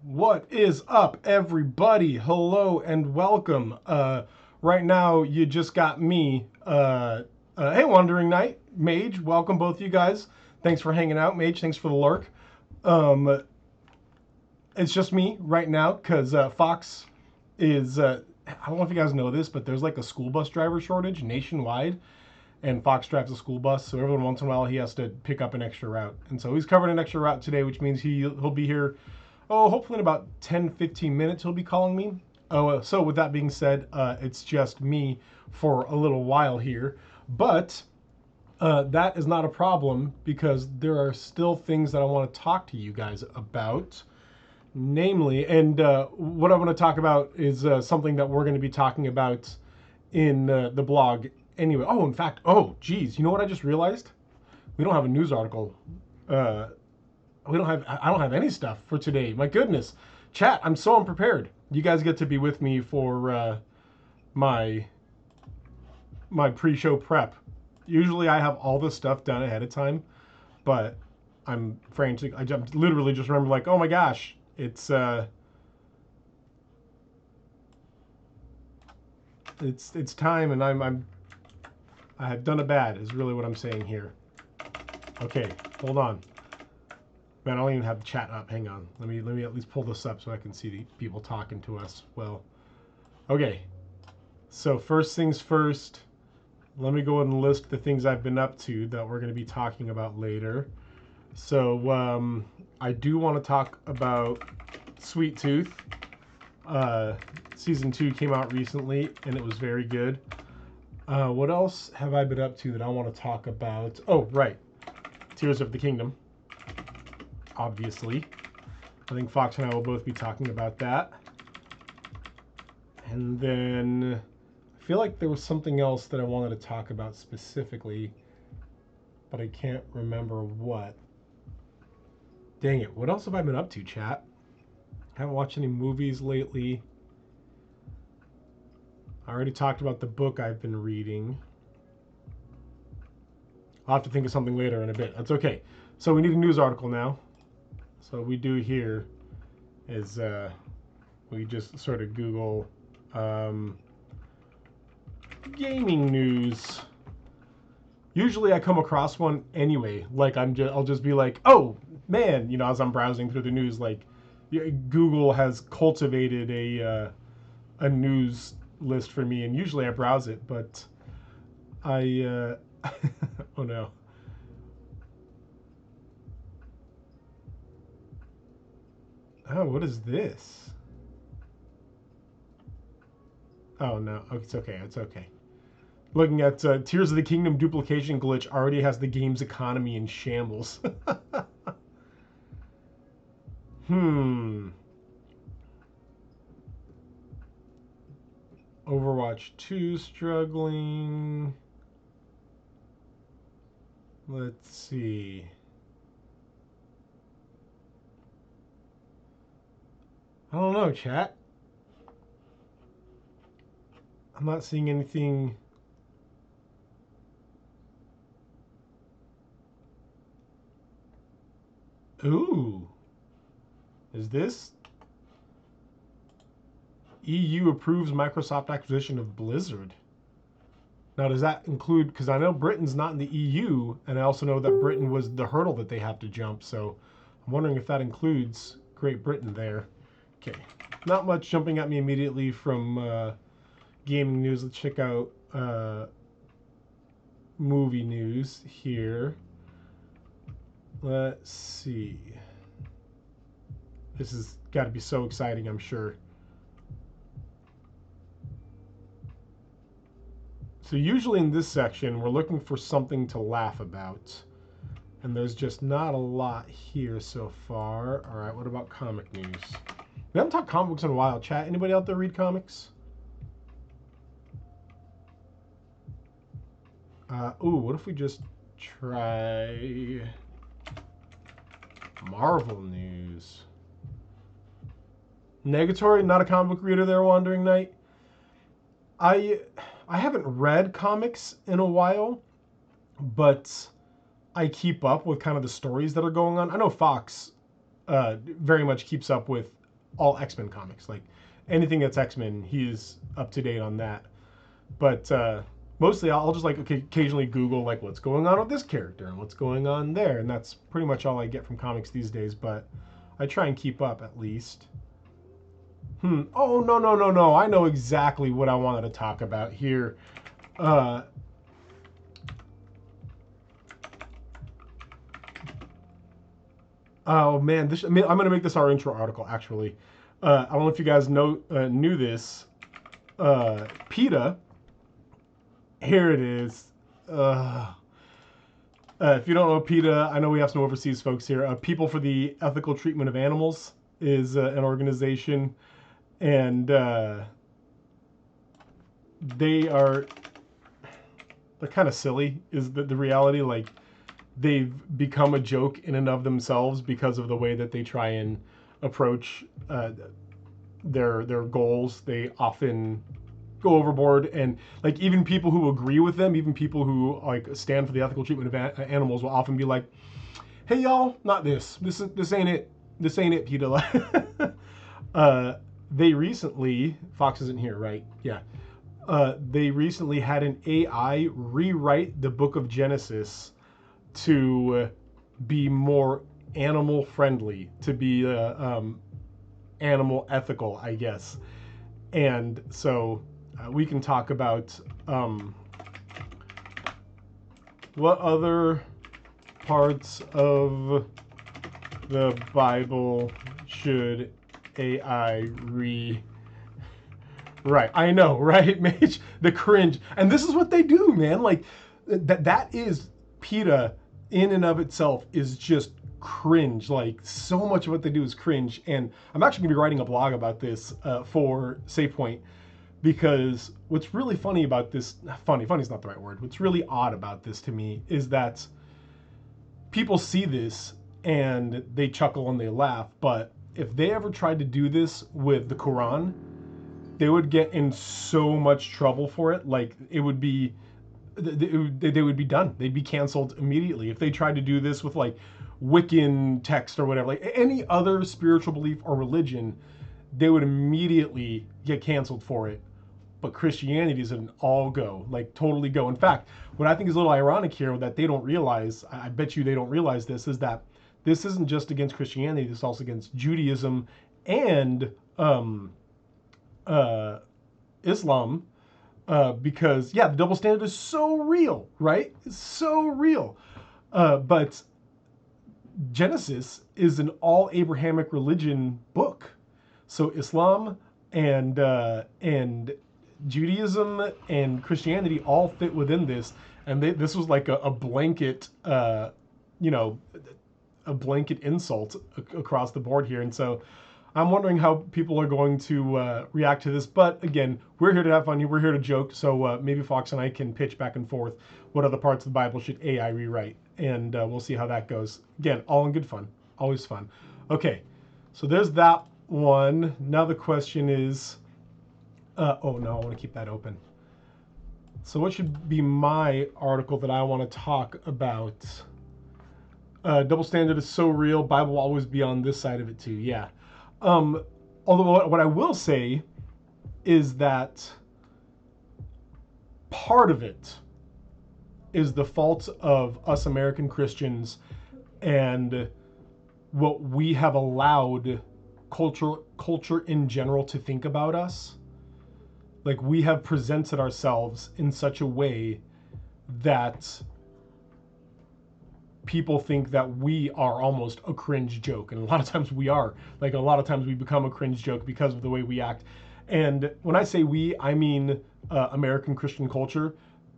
What is up, everybody? Hello and welcome. Right now, you just got me. Hey, Wandering Knight, Mage. Welcome, both of you guys. Thanks for hanging out, Mage. Thanks for the lurk. Um, it's just me right now because Fox is. I don't know if you guys know this, but there's like a school bus driver shortage nationwide, and Fox drives a school bus, so every once in a while he has to pick up an extra route. And so he's covering an extra route today, which means he'll be here. Oh, hopefully in about 10, 15 minutes he'll be calling me. So with that being said, it's just me for a little while here. But that is not a problem because there are still things that I want to talk to you guys about. Namely, and what I want to talk about is something that we're going to be talking about in the blog anyway. Oh, in fact, geez, you know what I just realized? We don't have a news article. Uh, I don't have any stuff for today. My goodness. Chat, I'm so unprepared. You guys get to be with me for my my pre-show prep. Usually I have all this stuff done ahead of time, but I'm frantic. I literally just remember like, oh my gosh, it's time, and I have done it bad. Is really what I'm saying here. Okay, hold on. Man, I don't even have the chat up. Hang on. Let me at least pull this up so I can see the people talking to us. Well, okay. So first things first, let me go and list the things I've been up to that we're going to be talking about later. So I do want to talk about Sweet Tooth. Season 2 came out recently, and it was very good. What else have I been up to that I want to talk about? Oh, right. Tears of the Kingdom. Obviously. I think Fox and I will both be talking about that. And then I feel like there was something else that I wanted to talk about specifically, but I can't remember what. Dang it. What else have I been up to, chat? I haven't watched any movies lately. I already talked about the book I've been reading. I'll have to think of something later in a bit. That's okay. So we need a news article now. So what we do here is we just sort of Google gaming news. Usually I come across one anyway. Like I'll just be like, oh man, as I'm browsing through the news, like Google has cultivated a news list for me, and usually I browse it, but I oh no. Oh, what is this? Oh no, it's okay. It's okay. Looking at Tears of the Kingdom duplication glitch already has the game's economy in shambles. Overwatch 2 struggling. Let's see. I don't know, chat. I'm not seeing anything. Ooh. Is this? EU approves Microsoft acquisition of Blizzard. Now, does that include, because I know Britain's not in the EU, and I also know that Britain was the hurdle that they have to jump, so I'm wondering if that includes Great Britain there. Okay, not much jumping at me immediately from gaming news. Let's check out movie news here. Let's see. This has got to be so exciting, I'm sure. So usually in this section, we're looking for something to laugh about. And there's just not a lot here so far. All right, what about comic news? We haven't talked comic books in a while. Chat, anybody out there read comics? What if we just try Marvel news? Negatory, not a comic book reader there, Wandering Knight. I haven't read comics in a while, but I keep up with kind of the stories that are going on. I know Fox very much keeps up with all X-Men comics. Like anything that's X-Men, he's up to date on that. But mostly I'll just like occasionally Google like what's going on with this character and what's going on there, and that's pretty much all I get from comics these days. But I try and keep up at least. Oh, no. I know exactly what I wanted to talk about here. Oh man, I'm gonna make this our intro article. Actually, I don't know if you guys knew this. PETA. Here it is. If you don't know PETA, I know we have some overseas folks here. People for the Ethical Treatment of Animals is an organization, and they're kind of silly. Is the reality? Like, they've become a joke in and of themselves because of the way that they try and approach their goals. They often go overboard, and like even people who agree with them, even people who like stand for the ethical treatment of animals, will often be like, "Hey y'all, not this. This ain't it. This ain't it, PETA." They recently, Fox isn't here, right? Yeah. They recently had an AI rewrite the Book of Genesis to be more animal friendly, to be animal ethical, I guess. And so we can talk about what other parts of the Bible should AI Right, I know, right, Mage? The cringe. And this is what they do, man. Like, that is PETA in and of itself is just cringe. Like, so much of what they do is cringe. And I'm actually going to be writing a blog about this for SafePoint, because what's really funny about this, funny's not the right word, what's really odd about this to me is that people see this and they chuckle and they laugh, but if they ever tried to do this with the Quran, they would get in so much trouble for it. Like, it would be, they would be done. They'd be canceled immediately. If they tried to do this with like Wiccan text or whatever, like any other spiritual belief or religion, they would immediately get canceled for it. But Christianity is an all go, like totally go. In fact, what I think is a little ironic here that they don't realize, I bet you they don't realize this, is that this isn't just against Christianity, this is also against Judaism and Islam, because yeah, the double standard is so real, right? It's so real. But Genesis is an all Abrahamic religion book, so Islam and Judaism and Christianity all fit within this, and this was like a blanket, you know, a blanket insult across the board here, and so I'm wondering how people are going to react to this. But again, we're here to have fun. We're here to joke. So maybe Fox and I can pitch back and forth what other parts of the Bible should AI rewrite, and we'll see how that goes. Again, all in good fun, always fun. Okay, so there's that one. Now the question is, oh no, I want to keep that open. So what should be my article that I want to talk about? Double standard is so real. Bible will always be on this side of it too. Yeah. Although what I will say is that part of it is the fault of us American Christians and what we have allowed culture in general to think about us. Like, we have presented ourselves in such a way that people think that we are almost a cringe joke, and a lot of times we are. Like, a lot of times we become a cringe joke because of the way we act. And when I say we, I mean American Christian culture.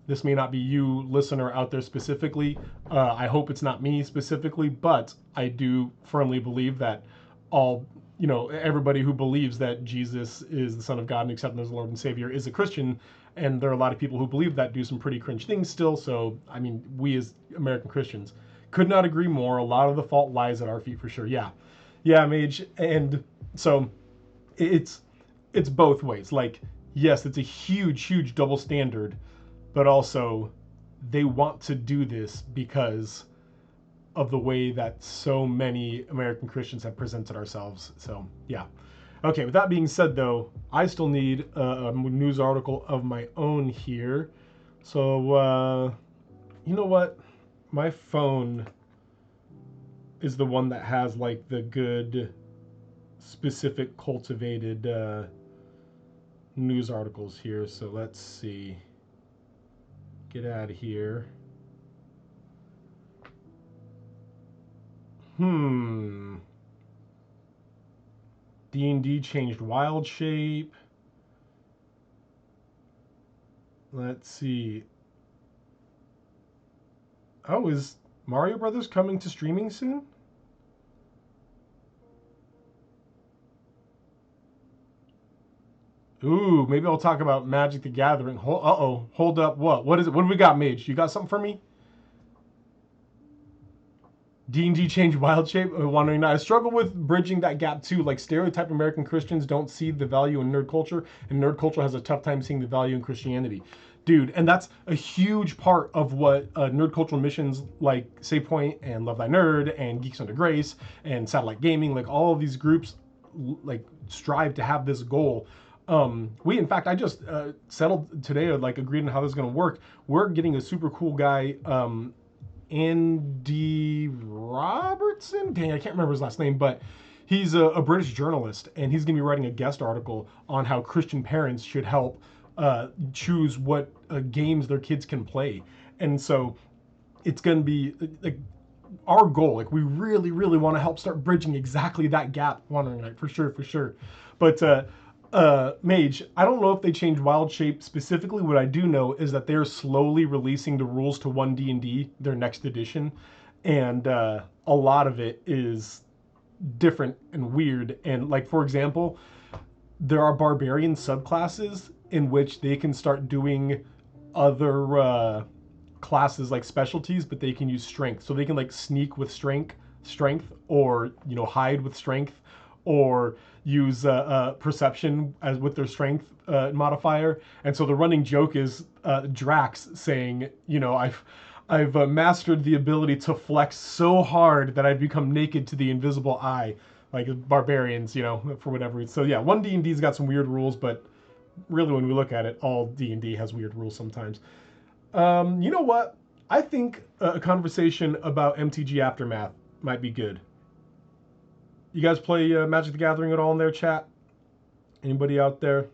This may not be you, listener, out there specifically. I hope it's not me specifically, but I do firmly believe that everybody who believes that Jesus is the Son of God and accepts him as Lord and Savior is a Christian. And there are a lot of people who believe that do some pretty cringe things still. So, I mean, we as American Christians could not agree more. A lot of the fault lies at our feet for sure. Yeah, Mage. And so it's both ways. Like, yes, it's a huge double standard, but also they want to do this because of the way that so many American Christians have presented ourselves. So yeah. Okay, with that being said, though, I still need a news article of my own here. So, you know what? My phone is the one that has like the good, specific, cultivated news articles here. So let's see. Get out of here. D&D changed wild shape. Let's see. Oh, is Mario Brothers coming to streaming soon? Ooh, maybe I'll talk about Magic the Gathering. Hold up. What is it? What do we got, Mage? You got something for me? D&D changed wild shape. Wondering. I struggle with bridging that gap too. Like stereotype American Christians don't see the value in nerd culture, and nerd culture has a tough time seeing the value in Christianity. Dude, and that's a huge part of what nerd cultural missions like SafePoint and Love Thy Nerd and Geeks Under Grace and Satellite Gaming, like all of these groups, like strive to have this goal. In fact, I just settled today, like agreed on how this is going to work. We're getting a super cool guy, Andy Robertson. Dang, I can't remember his last name, but he's a British journalist, and he's going to be writing a guest article on how Christian parents should help choose what games their kids can play. And so it's going to be like our goal. Like we really, really want to help start bridging exactly that gap. Wondering, like for sure. But Mage, I don't know if they changed Wild Shape specifically. What I do know is that they're slowly releasing the rules to 1D&D, their next edition, and a lot of it is different and weird. And like for example, there are barbarian subclasses in which they can start doing other classes like specialties, but they can use strength, so they can like sneak with strength, or hide with strength, or use perception as with their strength modifier. And so the running joke is Drax saying, I've mastered the ability to flex so hard that I've become naked to the invisible eye, like barbarians, for whatever. So yeah, 1D&D's got some weird rules, but really when we look at it, all D&D has weird rules sometimes. You know what? I think a conversation about MTG Aftermath might be good. You guys play Magic the Gathering at all in their chat? Anybody out there?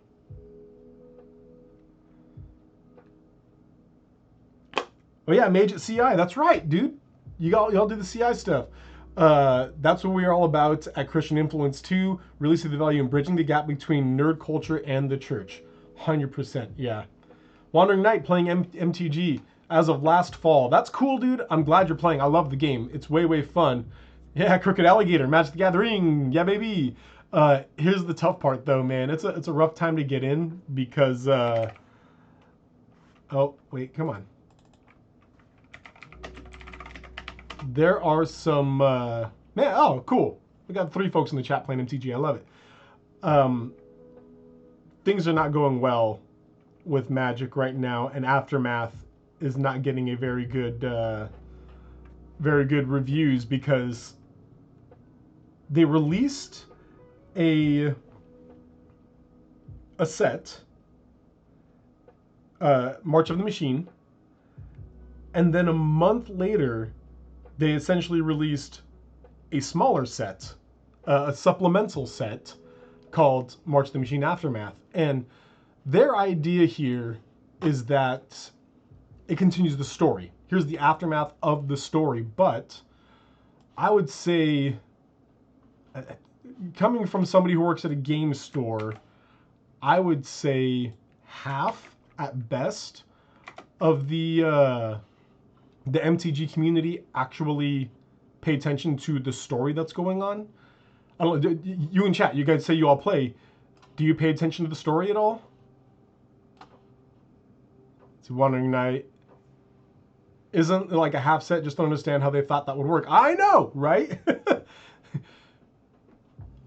Oh yeah, Mage at CI. That's right, dude. Y'all do the CI stuff. That's what we are all about at Christian Influence 2, releasing the value and bridging the gap between nerd culture and the church. 100%, yeah. Wandering Knight playing MTG as of last fall. That's cool, dude. I'm glad you're playing. I love the game. It's way fun. Yeah, Crooked Alligator, Magic the Gathering. Yeah, baby. Here's the tough part, though, man. It's a rough time to get in because... oh, wait, come on. There are some... cool. We got 3 folks in the chat playing MTG. I love it. Things are not going well with Magic right now, and Aftermath is not getting a very good reviews because they released a set, March of the Machine, and then a month later they essentially released a smaller set, a supplemental set called March of the Machine Aftermath. And their idea here is that it continues the story. Here's the aftermath of the story, but I would say, coming from somebody who works at a game store, I would say half at best of the MTG community actually pay attention to the story that's going on. I don't know, you in chat, you guys say you all play. Do you pay attention to the story at all? It's Wandering Knight. Isn't like a half set, just don't understand how they thought that would work. I know, right?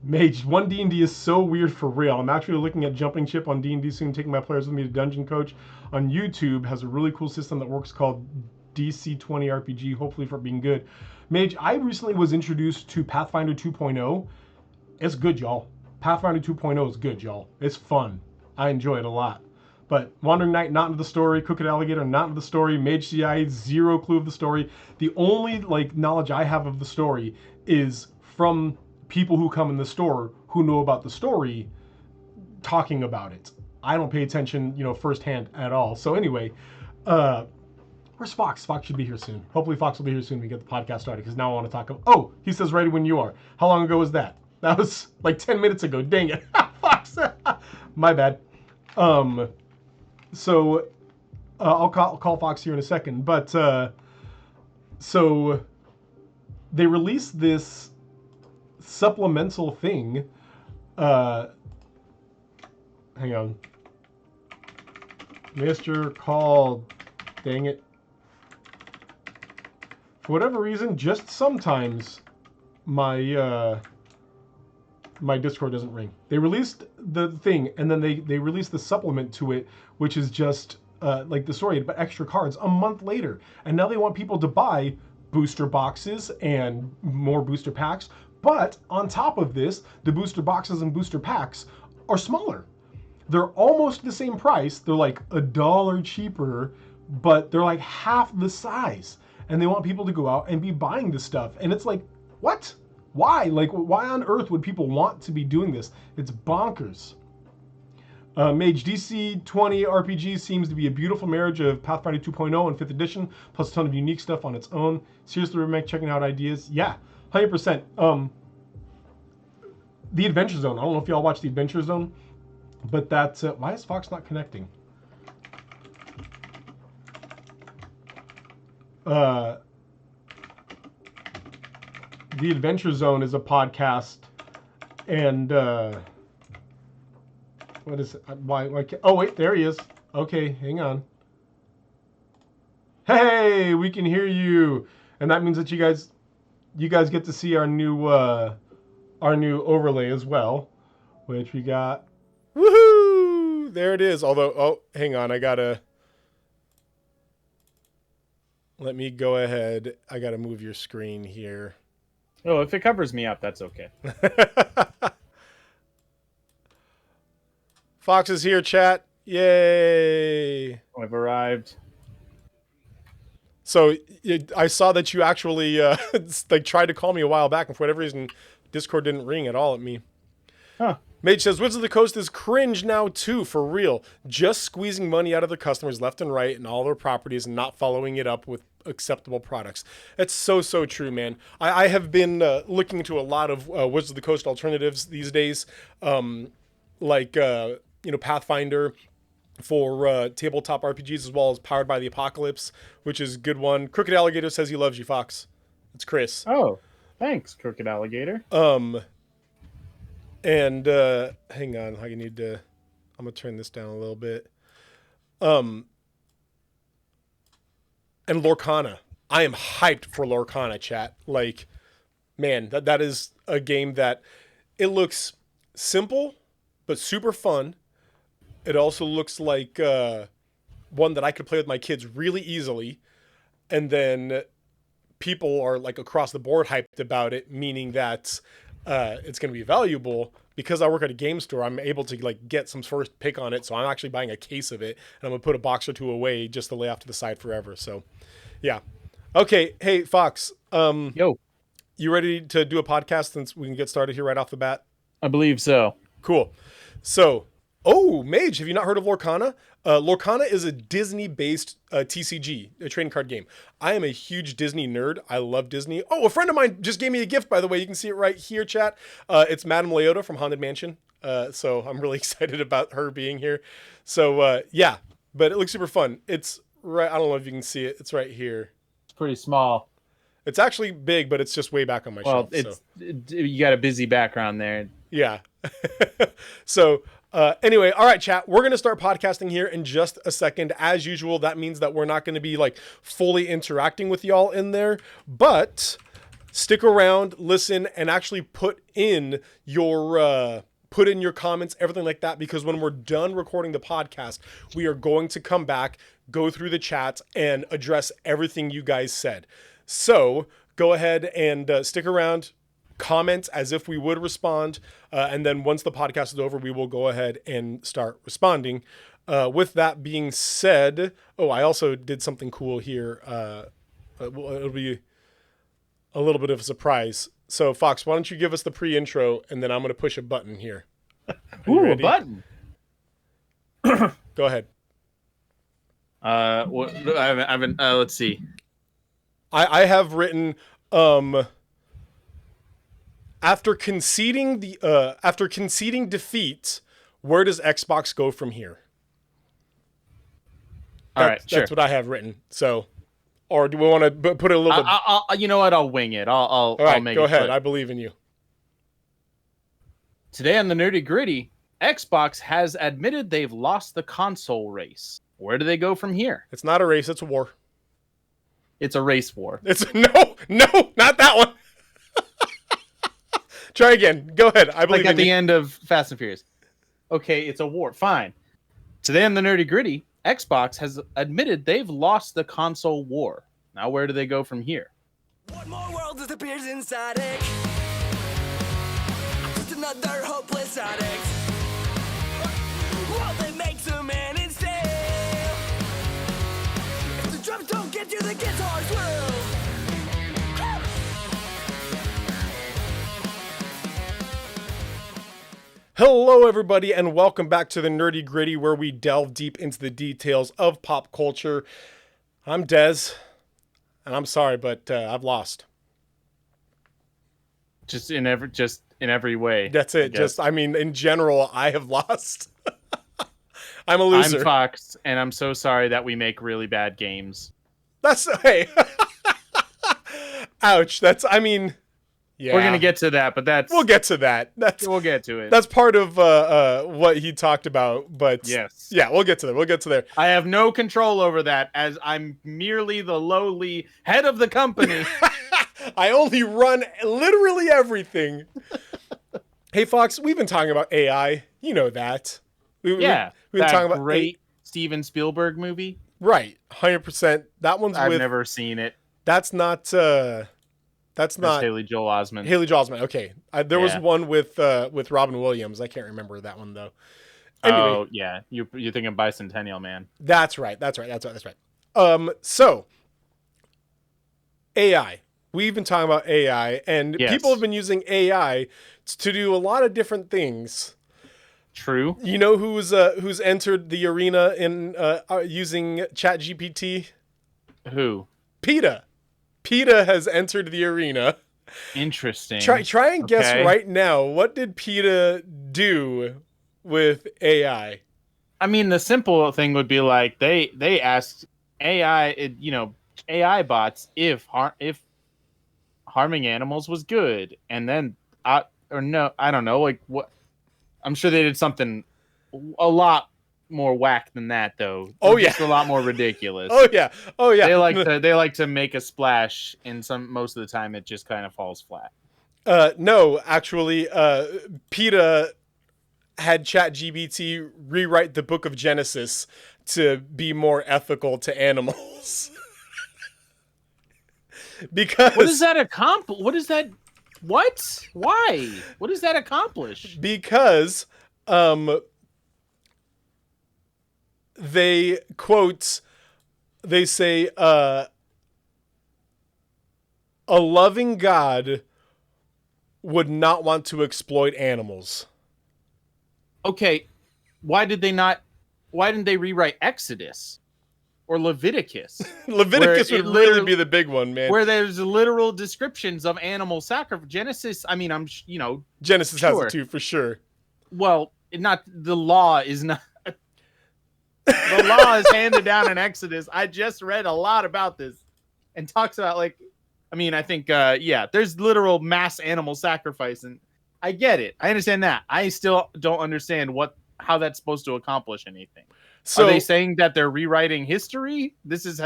Mage, 1D&D is so weird for real. I'm actually looking at jumping ship on D&D soon, taking my players with me to Dungeon Coach on YouTube. Has a really cool system that works called DC20 RPG, hopefully for it being good. Mage, I recently was introduced to Pathfinder 2.0. It's good, y'all. Pathfinder 2.0 is good, y'all. It's fun. I enjoy it a lot. But Wandering Knight, not into the story. Crooked Alligator, not into the story. Mage CI, zero clue of the story. The only knowledge I have of the story is from people who come in the store who know about the story talking about it. I don't pay attention, firsthand at all. So anyway, where's Fox? Fox should be here soon. Hopefully Fox will be here soon. We get the podcast started because now I want to talk. Oh, he says ready when you are. How long ago was that? That was like 10 minutes ago. Dang it, Fox. My bad. So I'll call Fox here in a second. But so they released this supplemental thing. Hang on. Mr. Call. Dang it. For whatever reason, just sometimes my my Discord doesn't ring. They released the thing, and then they released the supplement to it, which is just like the story, but extra cards a month later. And now they want people to buy booster boxes and more booster packs. But on top of this, the booster boxes and booster packs are smaller. They're almost the same price. They're like $1 cheaper, but they're like half the size. And they want people to go out and be buying this stuff. And it's like, what? Why? Like, why on earth would people want to be doing this? It's bonkers. Mage DC 20 RPG seems to be a beautiful marriage of Pathfinder 2.0 and 5th edition, plus a ton of unique stuff on its own. Seriously, remake checking out ideas. Yeah, 100%. The Adventure Zone. I don't know if y'all watch the Adventure Zone, but that's why is Fox not connecting? The Adventure Zone is a podcast, and what is it? Why can't, oh wait, there he is. Okay, hang on. Hey, we can hear you, and that means that you guys get to see our new overlay as well, which we got. Woohoo! There it is. Although, oh, hang on, I gotta. Let me go ahead. I gotta move your screen here. Oh, if it covers me up, that's okay. Fox is here, chat. Yay! I've arrived. So I saw that you actually tried to call me a while back, and for whatever reason, Discord didn't ring at all at me. Huh. Mage says, Wizards of the Coast is cringe now too, for real. Just squeezing money out of their customers left and right and all their properties and not following it up with acceptable products. It's so true, man. I have been looking into a lot of Wizards of the Coast alternatives these days, Pathfinder for tabletop RPGs, as well as Powered by the Apocalypse, which is a good one. Crooked Alligator says he loves you, Fox. It's Chris. Oh, thanks, Crooked Alligator. And hang on, I'm gonna turn this down a little bit. And Lorcana. I am hyped for Lorcana, chat. Like, man, that is a game that it looks simple but super fun. It also looks like one that I could play with my kids really easily. And then people are like across the board hyped about it, meaning that it's going to be valuable. Because I work at a game store, I'm able to like get some first pick on it. So I'm actually buying a case of it, and I'm going to put a box or two away just to lay off to the side forever. So, yeah. Okay. Hey, Fox. Yo. You ready to do a podcast since we can get started here right off the bat? I believe so. Cool. So, Mage, have you not heard of Lorcana? Lorcana is a Disney-based TCG, a trading card game. I am a huge Disney nerd. I love Disney. Oh, a friend of mine just gave me a gift, by the way. You can see it right here, chat. It's Madame Leota from Haunted Mansion. So I'm really excited about her being here. So, yeah, but it looks super fun. It's right. I don't know if you can see it. It's right here. It's pretty small. It's actually big, but it's just way back on my shelf. Well, you got a busy background there. Yeah. So, anyway, all right, chat, we're going to start podcasting here in just a second. As usual, that means that we're not going to be like fully interacting with y'all in there, but stick around, listen, and actually put in your comments, everything like that, because when we're done recording the podcast, we are going to come back, go through the chat, and address everything you guys said. So go ahead and stick around. comment as if we would respond. And then once the podcast is over, we will go ahead and start responding. With that being said, I also did something cool here. It'll be a little bit of a surprise. So, Fox, why don't you give us the pre-intro, and then I'm going to push a button here. Ooh, a button. Go ahead. Let's see. I have written after conceding defeat, where does Xbox go from here? That's what I have written. So, or do we want to put it a little bit? You know what? I'll wing it. All right, I'll make go it ahead. Quick. I believe in you. Today on the Nerdy Gritty, Xbox has admitted they've lost the console race. Where do they go from here? It's not a race. It's a war. It's a race war. It's no, not that one. Try again. Go ahead. I believe like at the end of Fast and Furious. Okay, it's a war. Fine. Today on the Nerdy Gritty, Xbox has admitted they've lost the console war. Now where do they go from here? One more world disappears inside it. Just another hopeless addict. World that makes a man instead. If the drums don't get you, the guitars will. Hello, everybody, and welcome back to the Nerdy Gritty, where we delve deep into the details of pop culture. I'm Dez, and I'm sorry, but I've lost. Just in every way. That's it. In general, I have lost. I'm a loser. I'm Fox, and I'm so sorry that we make really bad games. Hey. Ouch. Yeah. We're gonna get to that, but we'll get to that. We'll get to it. That's part of what he talked about. But yes, yeah, we'll get to there. I have no control over that, as I'm merely the lowly head of the company. I only run literally everything. Hey, Fox, we've been talking about AI. You know that. We've been talking about great Steven Spielberg movie. Right, 100%. That one's I've never seen it. That's not. That's not Haley Joel Osment. Haley Joel Osment. Okay, there was one with Robin Williams. I can't remember that one though. Anyway, oh yeah, you're thinking Bicentennial Man. That's right. So AI. We've been talking about AI, and people have been using AI to do a lot of different things. True. You know who's entered the arena in using ChatGPT? Who? PETA. PETA has entered the arena. Interesting. Try and guess right now. What did PETA do with AI? I mean, the simple thing would be like they asked AI, AI bots if harming animals was good, and then I don't know, like what. I'm sure they did something a lot more whack than that, though. Just a lot more ridiculous. Oh yeah. They like to make a splash, and most of the time it just kind of falls flat. No, actually, PETA had ChatGPT rewrite the Book of Genesis to be more ethical to animals. Because what does that accomplish? What is that? What? Why? What does that accomplish? Because they say a loving God would not want to exploit animals. Okay, why didn't they rewrite Exodus or Leviticus? Leviticus would really be the big one, man. Where there's literal descriptions of animal sacrifice. Genesis, Genesis has it too, for sure. Well, the law is not. The law is handed down in Exodus. I just read a lot about this and talks about I think there's literal mass animal sacrifice, and I get it. I understand that. I still don't understand how that's supposed to accomplish anything. So, are they saying that they're rewriting history? This is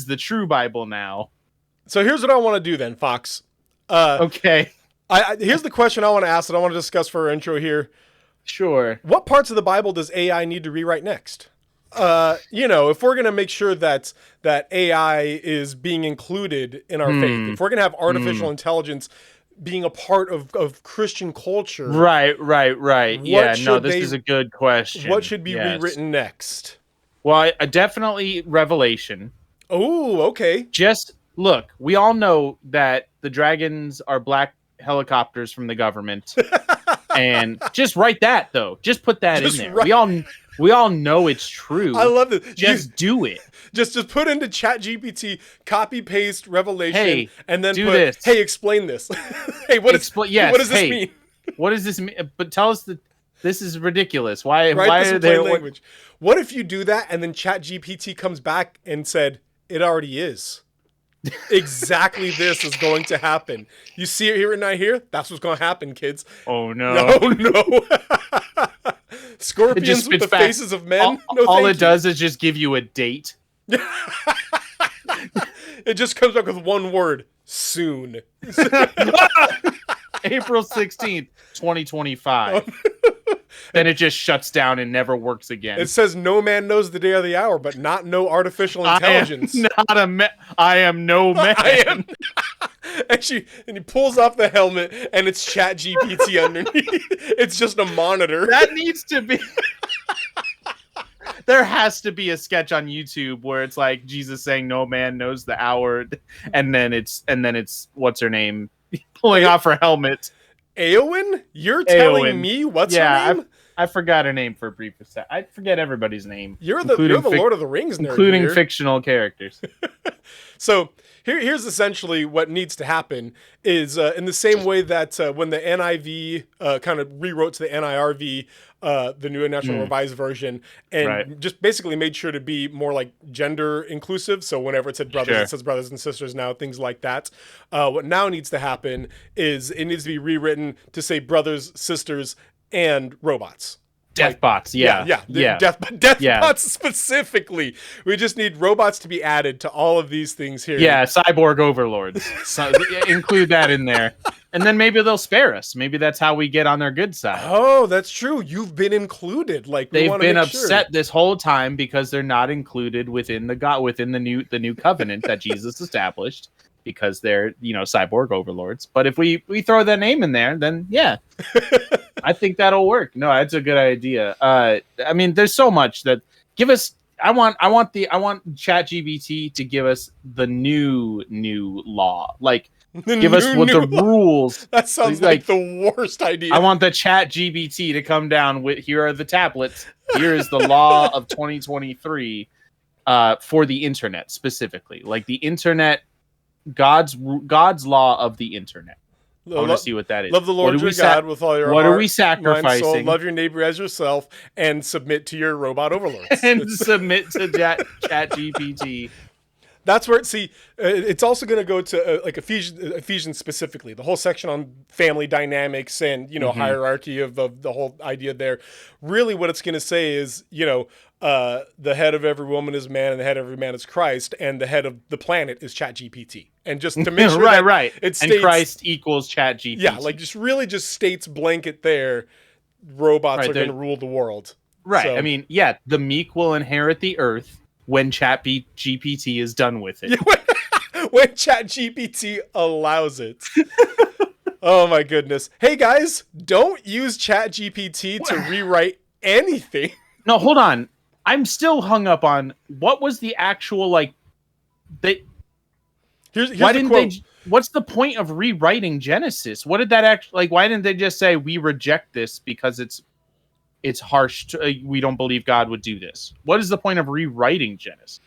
the true Bible now. So here's what I want to do then, Fox. Okay. Here's the question I want to ask that I want to discuss for our intro here. Sure. What parts of the Bible does AI need to rewrite next? If we're going to make sure that AI is being included in our faith, if we're going to have artificial intelligence being a part of Christian culture. Right. Yeah, no, this is a good question. What should be Yes. rewritten next? Well, definitely Revelation. Oh, okay. Just look, we all know that the dragons are black helicopters from the government. And just write that though. Just put that Just in there. We all know it's true. I love this. Just do it. Just put into ChatGPT, copy paste Revelation, Hey, and then do put, this. hey, explain this. Hey, what does Yes, this hey, mean? What does this mean? But tell us that this is ridiculous. Why Write this are in there plain language. What if you do that and then ChatGPT comes back and said, it already is. Exactly this is going to happen. You see it here and not here? That's what's going to happen, kids. Oh no. No. Scorpions with the back. faces of men? All it does is just give you a date. It just comes back with one word. Soon. April 16th, 2025. Then it just shuts down and never works again. It says no man knows the day or the hour, but not no artificial intelligence. I am no man. I am. And he pulls off the helmet, and it's ChatGPT underneath. It's just a monitor. That needs to be. There has to be a sketch on YouTube where it's like Jesus saying no man knows the hour, and then it's what's her name pulling off her helmet. Eowyn? You're telling Eowyn. me what's her name? I forgot her name for a brief second. I forget everybody's name. You're the Lord of the Rings nerd, including here. fictional characters. So here's essentially what needs to happen is in the same way that when the NIV kind of rewrote to the NIRV, the New International Revised Version, and just basically made sure to be more like gender inclusive. So whenever it said brothers, it says brothers and sisters now, things like that. What now needs to happen is it needs to be rewritten to say brothers, sisters, and robots. Deathbots, yeah. Deathbots specifically. We just need robots to be added to all of these things here. Yeah, cyborg overlords. So, include that in there. And then maybe they'll spare us. Maybe that's how we get on their good side. Oh, that's true. You've been included. Like they've been upset this whole time because they're not included within the new covenant that Jesus established because they're, cyborg overlords. But if we throw that name in there, then yeah. I think that'll work. No, that's a good idea. I mean, there's so much that give us. I want ChatGPT to give us the new law. Like, give us what the rules. That sounds like the worst idea. I want the ChatGPT to come down with. Here are the tablets. Here is the law of 2023 for the internet specifically. Like the internet, God's law of the internet. I want to see what that is. Love the Lord your God with all your heart. What are we sacrificing? Mind, soul, love your neighbor as yourself, and submit to your robot overlords. And submit to ChatGPT. That's where it's also going to go to like Ephesians specifically, the whole section on family dynamics and hierarchy of the whole idea there. Really, what it's going to say is the head of every woman is man, and the head of every man is Christ, and the head of the planet is ChatGPT. And just to make sure right, it states, and Christ equals ChatGPT. Yeah, like just states blanket there. Robots are going to rule the world. Right. So. I mean, yeah, the meek will inherit the earth when ChatGPT is done with it. When ChatGPT allows it. Oh my goodness. Hey guys, don't use ChatGPT to rewrite anything. No, hold on. I'm still hung up on what was the actual Here's why didn't quote. What's the point of rewriting Genesis? What did that actually why didn't they just say we reject this because it's harsh we don't believe God would do this? What is the point of rewriting Genesis?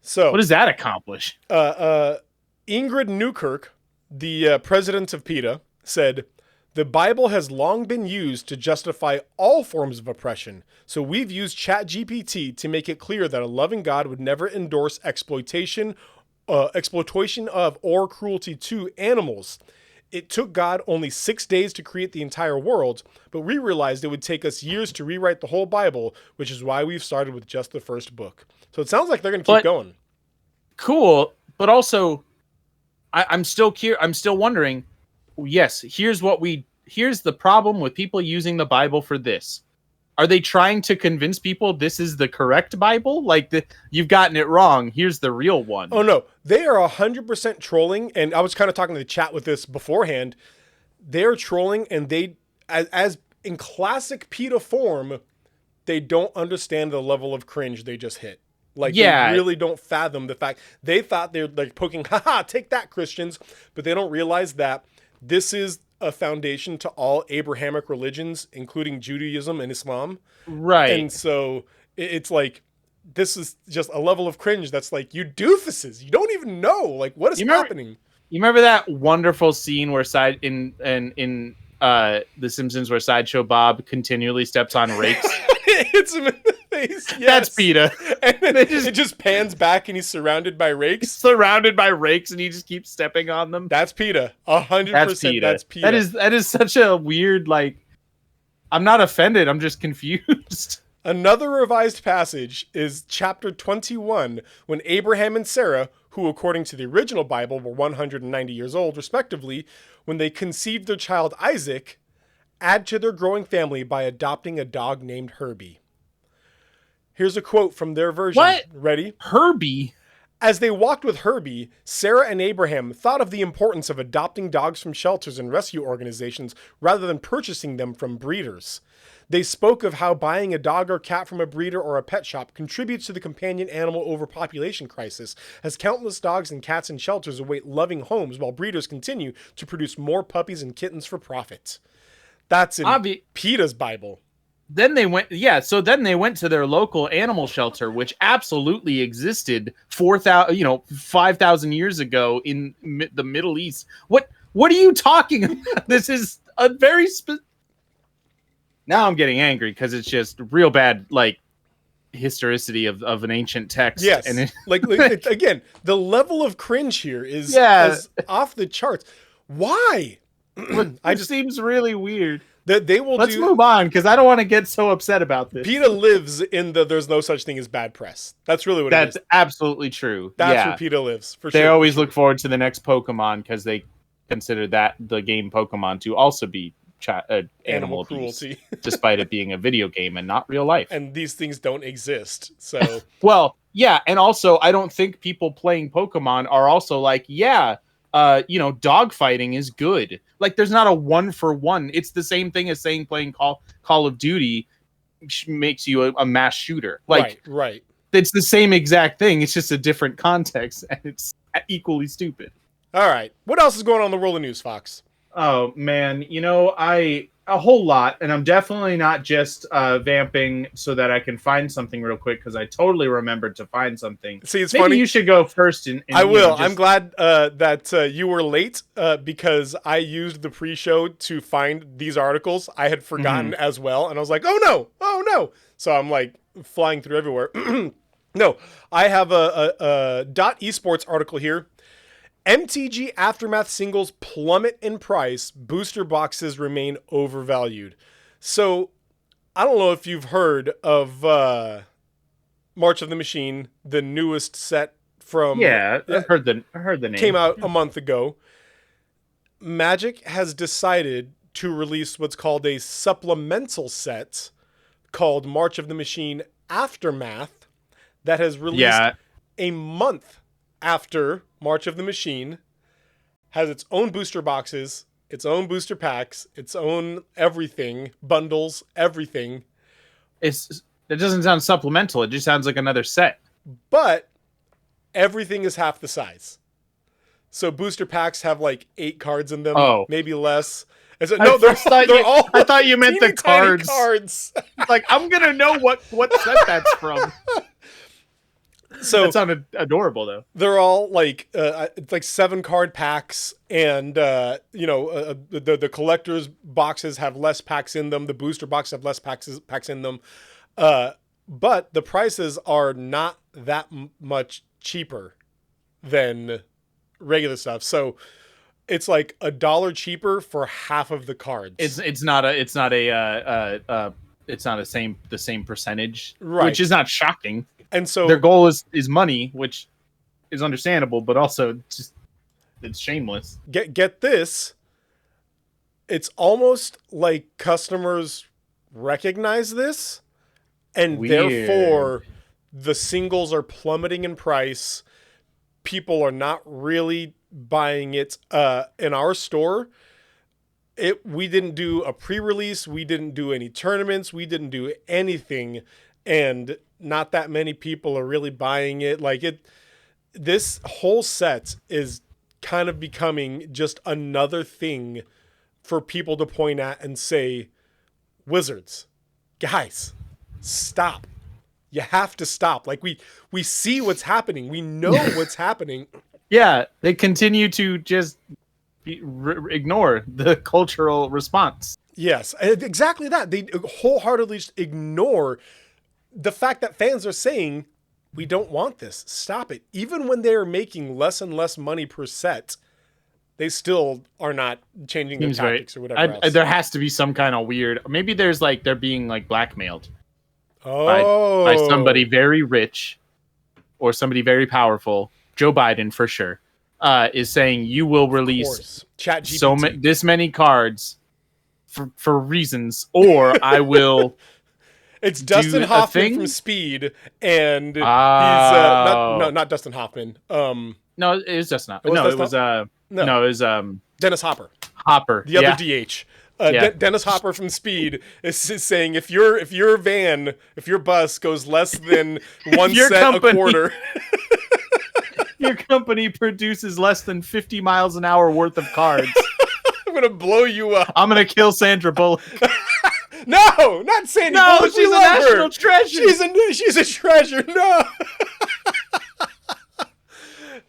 So what does that accomplish? Ingrid Newkirk, the president of PETA, said, "The Bible has long been used to justify all forms of oppression, so we've used ChatGPT to make it clear that a loving God would never endorse exploitation of or cruelty to animals. It took God only 6 days to create the entire world, but we realized it would take us years to rewrite the whole Bible, which is why we've started with just the first book." So it sounds like they're going to keep going. Cool, but also, I'm still wondering. Yes, here's the problem with people using the Bible for this. Are they trying to convince people this is the correct Bible? Like, you've gotten it wrong. Here's the real one. Oh, no. They are 100% trolling. And I was kind of talking to the chat with this beforehand. they're trolling, and they, as in classic PETA form, they don't understand the level of cringe they just hit. Like, Yeah. they really don't fathom the fact they thought they're like poking, haha, take that, Christians. But they don't realize that this is a foundation to all Abrahamic religions, including Judaism and Islam. Right. And so it's like, this is just a level of cringe that's like, you doofuses, you don't even know, like, what is happening. You remember that wonderful scene where in The Simpsons where Sideshow Bob continually steps on rakes? It hits him in the face. Yes. That's PETA. And then They it just pans back and he's surrounded by He's rakes. surrounded by rakes and he just keeps stepping on them. That's PETA. 100%. That's PETA. That's PETA. That is such a weird, like, I'm not offended. I'm just confused. Another revised passage is chapter 21, when Abraham and Sarah, who according to the original Bible were 190 years old, respectively, when they conceived their child Isaac, add to their growing family by adopting a dog named Herbie. Here's a quote from their version. What? Ready? Herbie? As they walked with Herbie, Sarah and Abraham thought of the importance of adopting dogs from shelters and rescue organizations rather than purchasing them from breeders. They spoke of how buying a dog or cat from a breeder or a pet shop contributes to the companion animal overpopulation crisis, as countless dogs and cats in shelters await loving homes while breeders continue to produce more puppies and kittens for profit. That's in PETA's Bible. Then they went, then they went to their local animal shelter, which absolutely existed 5,000 years ago in the Middle East. What are you talking about? This is a very now I'm getting angry because it's just real bad, like, historicity of an ancient text. Yes. And it's, again, the level of cringe here is off the charts. Why? It seems really weird. That they will Let's move on, because I don't want to get so upset about this. PETA lives in the there's no such thing as bad press. That's really what it is. That's absolutely true. That's where PETA lives, for sure. They always look forward to the next Pokemon because they consider that the game Pokemon to also be animal cruelty, despite it being a video game and not real life. And these things don't exist. So well, yeah, and also I don't think people playing Pokemon are also like, dog fighting is good. Like, there's not a 1-for-1. It's the same thing as saying playing Call of Duty makes you a mass shooter. Like, right. It's the same exact thing. It's just a different context, and it's equally stupid. All right. What else is going on in the world of news, Fox? Oh, man. A whole lot, and I'm definitely not just vamping so that I can find something real quick, because I totally remembered to find something. See, it's Maybe funny. You should go first. I will. I'm glad that you were late because I used the pre-show to find these articles. I had forgotten as well, and I was like, oh no. So I'm like flying through everywhere. No, I have a .esports article here. MTG Aftermath singles plummet in price. Booster boxes remain overvalued. So, I don't know if you've heard of March of the Machine, the newest set from... Yeah, I heard the name. Came out a month ago. Magic has decided to release what's called a supplemental set called March of the Machine Aftermath that has released a month after March of the Machine, has its own booster boxes, its own booster packs, its own everything, bundles, everything. It doesn't sound supplemental. It just sounds like another set. But everything is half the size. So booster packs have like 8 cards in them, maybe less. And so, no, they're all. I thought you meant the cards. Cards. Like, I'm gonna know what set that's from. So that sounded adorable, though. They're all like it's like 7 card packs, and the collector's boxes have less packs in them. The booster boxes have less packs in them, but the prices are not that much cheaper than regular stuff. So it's like $1 cheaper for half of the cards. It's not the same percentage, right? Which is not shocking. And so their goal is money, which is understandable, but also it's shameless. Get this. It's almost like customers recognize this, and therefore the singles are plummeting in price. People are not really buying it in our store. we didn't do a pre-release, we didn't do any tournaments, we didn't do anything, and not that many people are really buying it. Like this whole set is kind of becoming just another thing for people to point at and say, Wizards, guys, stop. You have to stop. Like we see what's happening. We know what's happening. Yeah, they continue to just ignore the cultural response. Yes, exactly that. They wholeheartedly just ignore the fact that fans are saying, we don't want this. Stop it. Even when they're making less and less money per set, they still are not changing their tactics or whatever else. There has to be some kind of weird. Maybe there's like they're being like blackmailed by somebody very rich or somebody very powerful. Joe Biden for sure is saying you will release ChatGPT. this many cards for reasons, or I will. It's Dustin Hoffman from Speed, and he's not Dustin Hoffman. No, it was just not. No, it was no, it was Dennis Hopper. The other DH. Dennis Hopper from Speed is saying if your bus goes less than one cent a quarter, your company produces less than 50 miles an hour worth of cards. I'm gonna blow you up. I'm gonna kill Sandra Bullock. No, not Sandy Bullock. She's a national treasure. She's a treasure. No.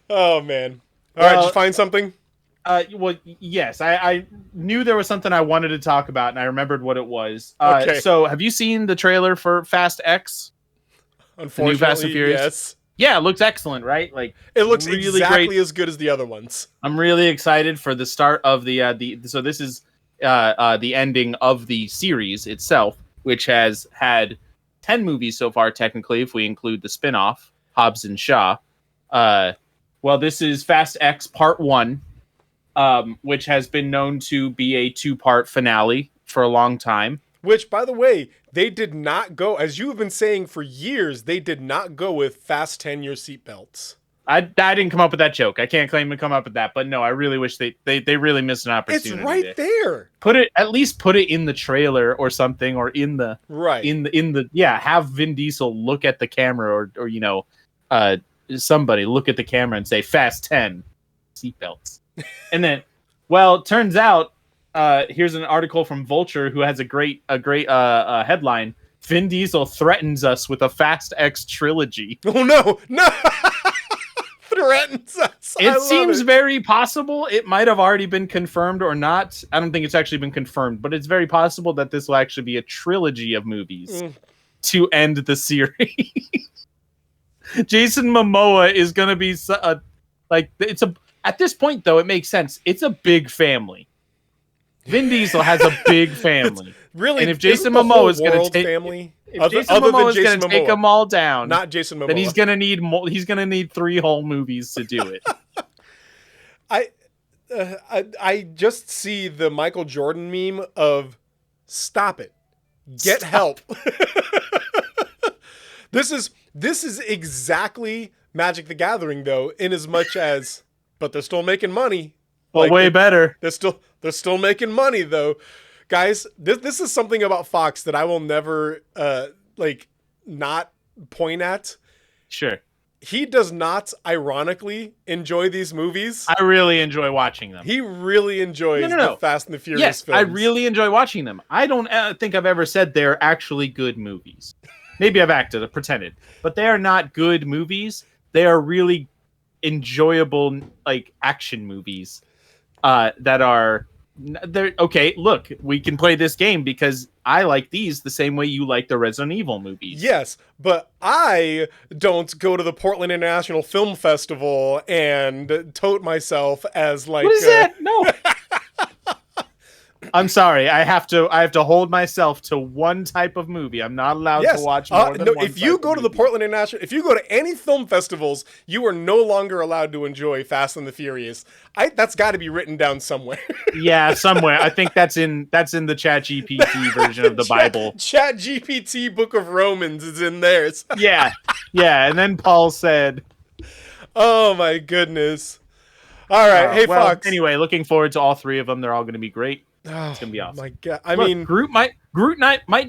Oh man. All right, did you find something? Well, yes. I knew there was something I wanted to talk about, and I remembered what it was. Okay. So, have you seen the trailer for Fast X? Unfortunately, the new Fast and Furious? Yes. Yeah, it looks excellent, right? Like it looks really exactly great. as good as the other ones. I'm really excited for the start of the so this is the ending of the series itself, which has had 10 movies so far, technically, if we include the spin-off, Hobbs and Shaw. Well, this is Fast X Part 1, which has been known to be a 2-part finale for a long time. Which, by the way, they did not go, as you have been saying for years, they did not go with fast 10-year seatbelts. I didn't come up with that joke. I can't claim to come up with that, but no, I really wish they really missed an opportunity. It's right there. At least put it in the trailer or something, or in the have Vin Diesel look at the camera, or somebody look at the camera and say Fast 10 seatbelts. And then, well, it turns out here's an article from Vulture who has a great headline. Vin Diesel threatens us with a Fast X trilogy. Oh no. Threatens us. It seems very possible. It might have already been confirmed or not. I don't think it's actually been confirmed, but it's very possible that this will actually be a trilogy of movies to end the series. Jason Momoa is going to be at this point though, it makes sense. It's a big family. Vin Diesel has a big family. Really, and if Jason Momoa is going to take family, if Jason Momoa is going to take them all down, not Jason Momoa, then he's going to need he's going to need 3 whole movies to do it. I just see the Michael Jordan meme of stop it, get help. This is exactly Magic the Gathering though, in as much as, but they're still making money. Well, way better. They're still making money though. Guys, this is something about Fox that I will never not point at. Sure. He does not ironically enjoy these movies. I really enjoy watching them. He really enjoys the Fast and the Furious films. I really enjoy watching them. I don't think I've ever said they're actually good movies. Maybe I've pretended, but they are not good movies. They are really enjoyable, action movies that are. They're okay. Look, we can play this game because I like these the same way you like the Resident Evil movies. Yes, but I don't go to the Portland International Film Festival and tote myself as what is that? No. I'm sorry. I have to hold myself to one type of movie. I'm not allowed to watch more than one. If you go to the Portland International, if you go to any film festivals, you are no longer allowed to enjoy Fast and the Furious. That's got to be written down somewhere. Yeah, somewhere. I think that's in the ChatGPT version of the Bible. ChatGPT Book of Romans is in theirs. Yeah. And then Paul said, "Oh my goodness." All right, hey Fox. Anyway, looking forward to all 3 of them. They're all going to be great. Oh, It's gonna be awesome. my God. I Look, mean, Groot might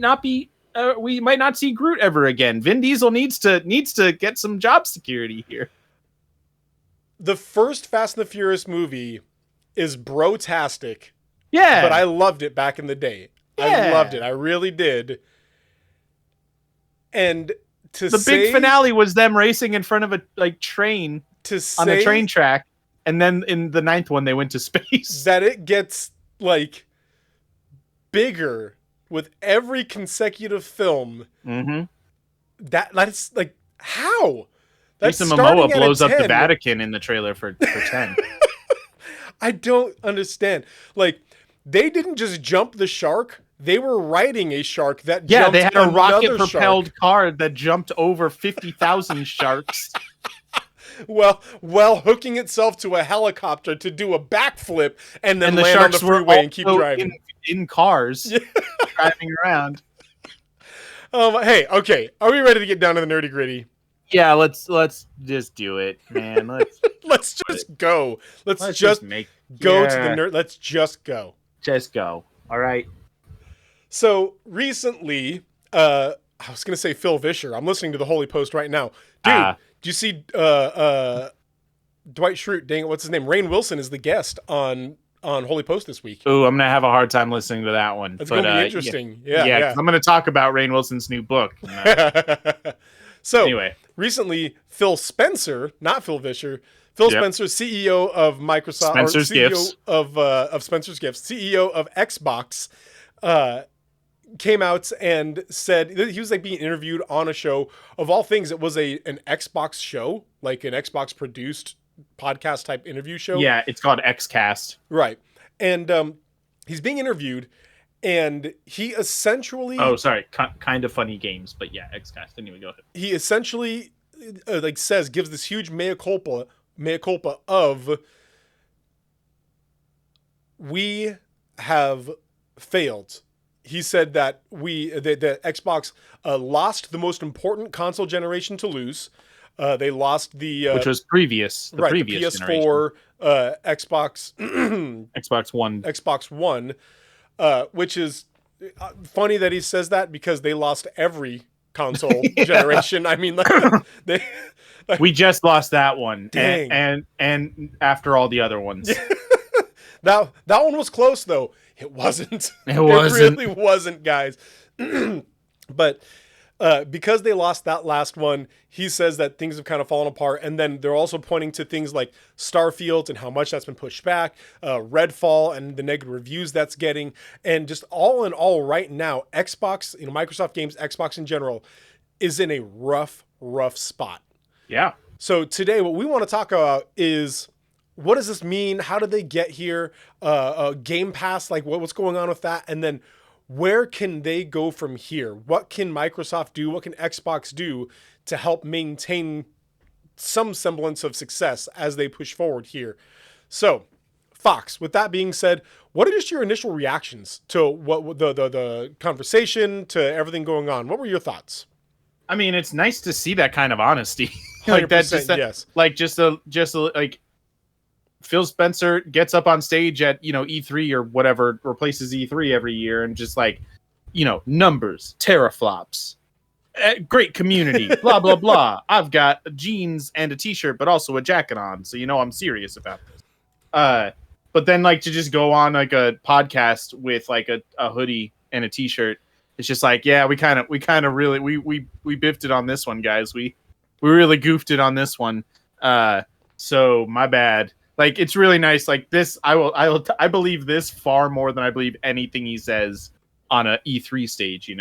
not be. We might not see Groot ever again. Vin Diesel needs to get some job security here. the first Fast and the Furious movie is brotastic, Yeah, but I loved it back in the day. I Yeah. loved it. I really did. And to the say, big finale was them racing in front of a train to on a say train track, and then in the 9th one they went to space. that it gets like bigger with every consecutive film. Mm-hmm. That's like how? That's Jason starting Momoa at a blows up the 10. Vatican in the trailer for 10. I don't understand. Like, they didn't just jump the shark; they were riding a shark that Yeah, jumped they had a another rocket-propelled shark. car that jumped over 50,000 sharks. Well, hooking itself to a helicopter to do a backflip and then And the land on the sharks were freeway and keep also driving. in cars, driving around. Hey, okay, are we ready to get down to the nerdy gritty? Yeah, let's just do it, man. Let's just go. Let's Let's just make go to the yeah, nerd. Let's just go. Just go. All right. So recently, I was gonna say Phil Vischer. I'm listening to the Holy Post right now, dude. Ah. Do you see Dwight Schrute? Dang it, what's his name? Rainn Wilson is the guest on Holy Post this week. Ooh, I'm gonna have a hard time listening to that one. That's gonna be interesting. Yeah. 'cause I'm gonna talk about Rainn Wilson's new book. So Anyway. recently, Phil Spencer, not Phil Vischer, Phil Yep. Spencer, CEO of Microsoft, Spencer's or CEO Gifts. of Spencer's Gifts, CEO of Xbox, came out and said he was like being interviewed on a show. Of all things, it was an Xbox show, like an Xbox produced podcast type interview show. Yeah, it's called XCast. Right. And he's being interviewed, and he essentially Oh, sorry, kind of funny games, but yeah, XCast. Anyway, go ahead. he essentially gives this huge mea culpa of we have failed. He said that the Xbox lost the most important console generation to lose. They lost the Which was previous, the right, previous the generation. PS4, Xbox Xbox One. Xbox One, which is funny that he says that because they lost every console generation. I mean, they We just lost that one. Dang. And after all the other ones. that one was close though. It wasn't. It wasn't. It really wasn't, guys. But because they lost that last one, he says that things have kind of fallen apart. And then they're also pointing to things like Starfield and how much that's been pushed back, Redfall and the negative reviews that's getting. And just all in all, right now, Xbox, Microsoft games, Xbox in general, is in a rough spot. Yeah. So today, what we want to talk about is, what does this mean? How did they get here? Game Pass, like what's going on with that? And then where can they go from here? What can Microsoft do? What can Xbox do to help maintain some semblance of success as they push forward here? So, Fox, with that being said, what are just your initial reactions to what the conversation, to everything going on? What were your thoughts? I mean, it's nice to see that kind of honesty. Like that, 100%, yes. Like just like Phil Spencer gets up on stage at E3 or whatever, replaces E3 every year, and just like numbers, teraflops, great community, blah blah blah. I've got jeans and a t-shirt, but also a jacket on, so I'm serious about this. But then like to just go on like a podcast with like a hoodie and a t-shirt, it's just like, yeah, we kind of really we biffed it on this one, guys. We really goofed it on this one. So my bad. Like, it's really nice. Like this, I believe this far more than I believe anything he says on a E3 stage,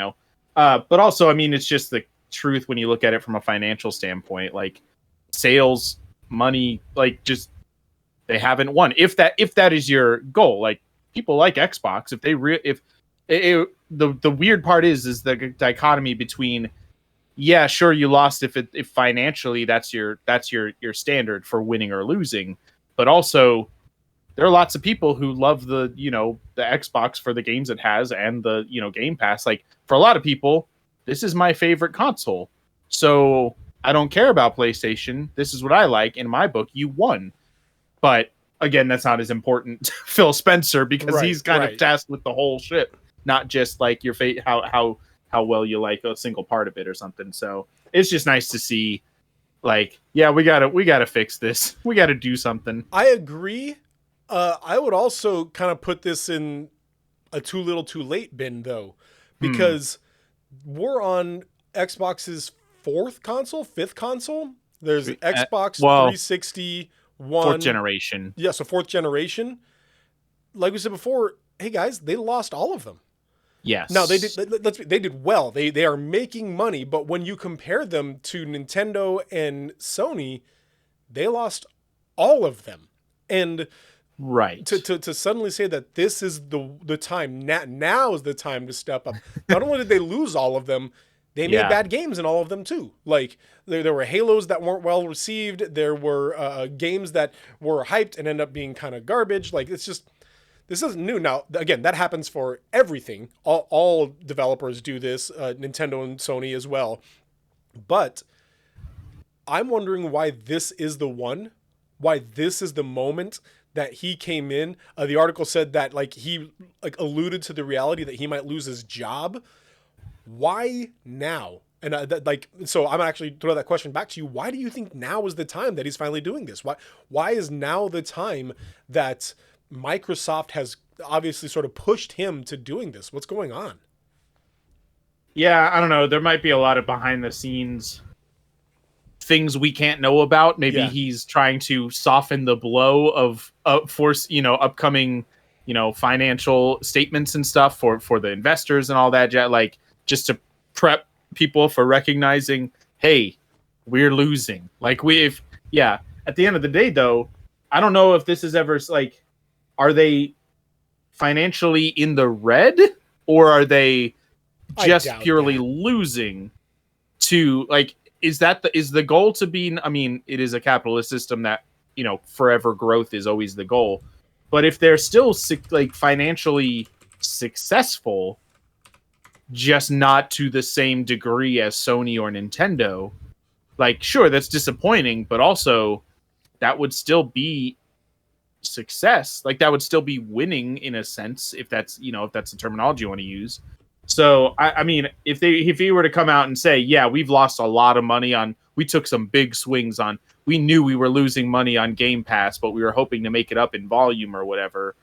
But also, I mean, it's just the truth when you look at it from a financial standpoint. Like sales, money, like just they haven't won. If that is your goal, like people like Xbox. The weird part is the dichotomy between, yeah, sure, you lost if financially that's your standard for winning or losing. But also, there are lots of people who love the Xbox for the games it has and the Game Pass. Like for a lot of people, this is my favorite console. So I don't care about PlayStation. This is what I like. In my book, you won. But again, that's not as important to Phil Spencer because Right, he's kind right. of tasked with the whole ship, not just like your fate, how well you like a single part of it or something. So it's just nice to see, like, yeah, we gotta fix this. We gotta do something. I agree. I would also kind of put this in a too little too late bin though, because we're on Xbox's fifth console. There's Xbox well, 360 One. Fourth generation. Yeah, so fourth generation. Like we said before, hey guys, they lost all of them. Yes. Now they did well. They are making money, but when you compare them to Nintendo and Sony, they lost all of them. And right. to suddenly say that this is the time, now is the time to step up. Not only did they lose all of them, they made Yeah. bad games in all of them too. Like there were Halos that weren't well received. There were games that were hyped and end up being kind of garbage. Like it's just, this isn't new. Now, again, that happens for everything. All developers do this, Nintendo and Sony as well. But I'm wondering why this is the one, why this is the moment that he came in. The article said that like he like alluded to the reality that he might lose his job. Why now? And so I'm actually throw that question back to you. Why do you think now is the time that he's finally doing this? Why is now the time that Microsoft has obviously sort of pushed him to doing this? What's going on? Yeah, I don't know. There might be a lot of behind the scenes things we can't know about. Maybe he's trying to soften the blow of upcoming, financial statements and stuff for the investors and all that. Like just to prep people for recognizing, hey, we're losing. Like at the end of the day, though, I don't know if this is ever like, are they financially in the red or are they just purely losing to like, is the goal to be, I mean, it is a capitalist system that, forever growth is always the goal. But if they're still like financially successful, just not to the same degree as Sony or Nintendo, like, sure, that's disappointing, but also that would still be success. Like that would still be winning in a sense, if that's the terminology you want to use. So I mean, if he were to come out and say, yeah, we've lost a lot of money we took some big swings on, we knew we were losing money on Game Pass, but we were hoping to make it up in volume or whatever,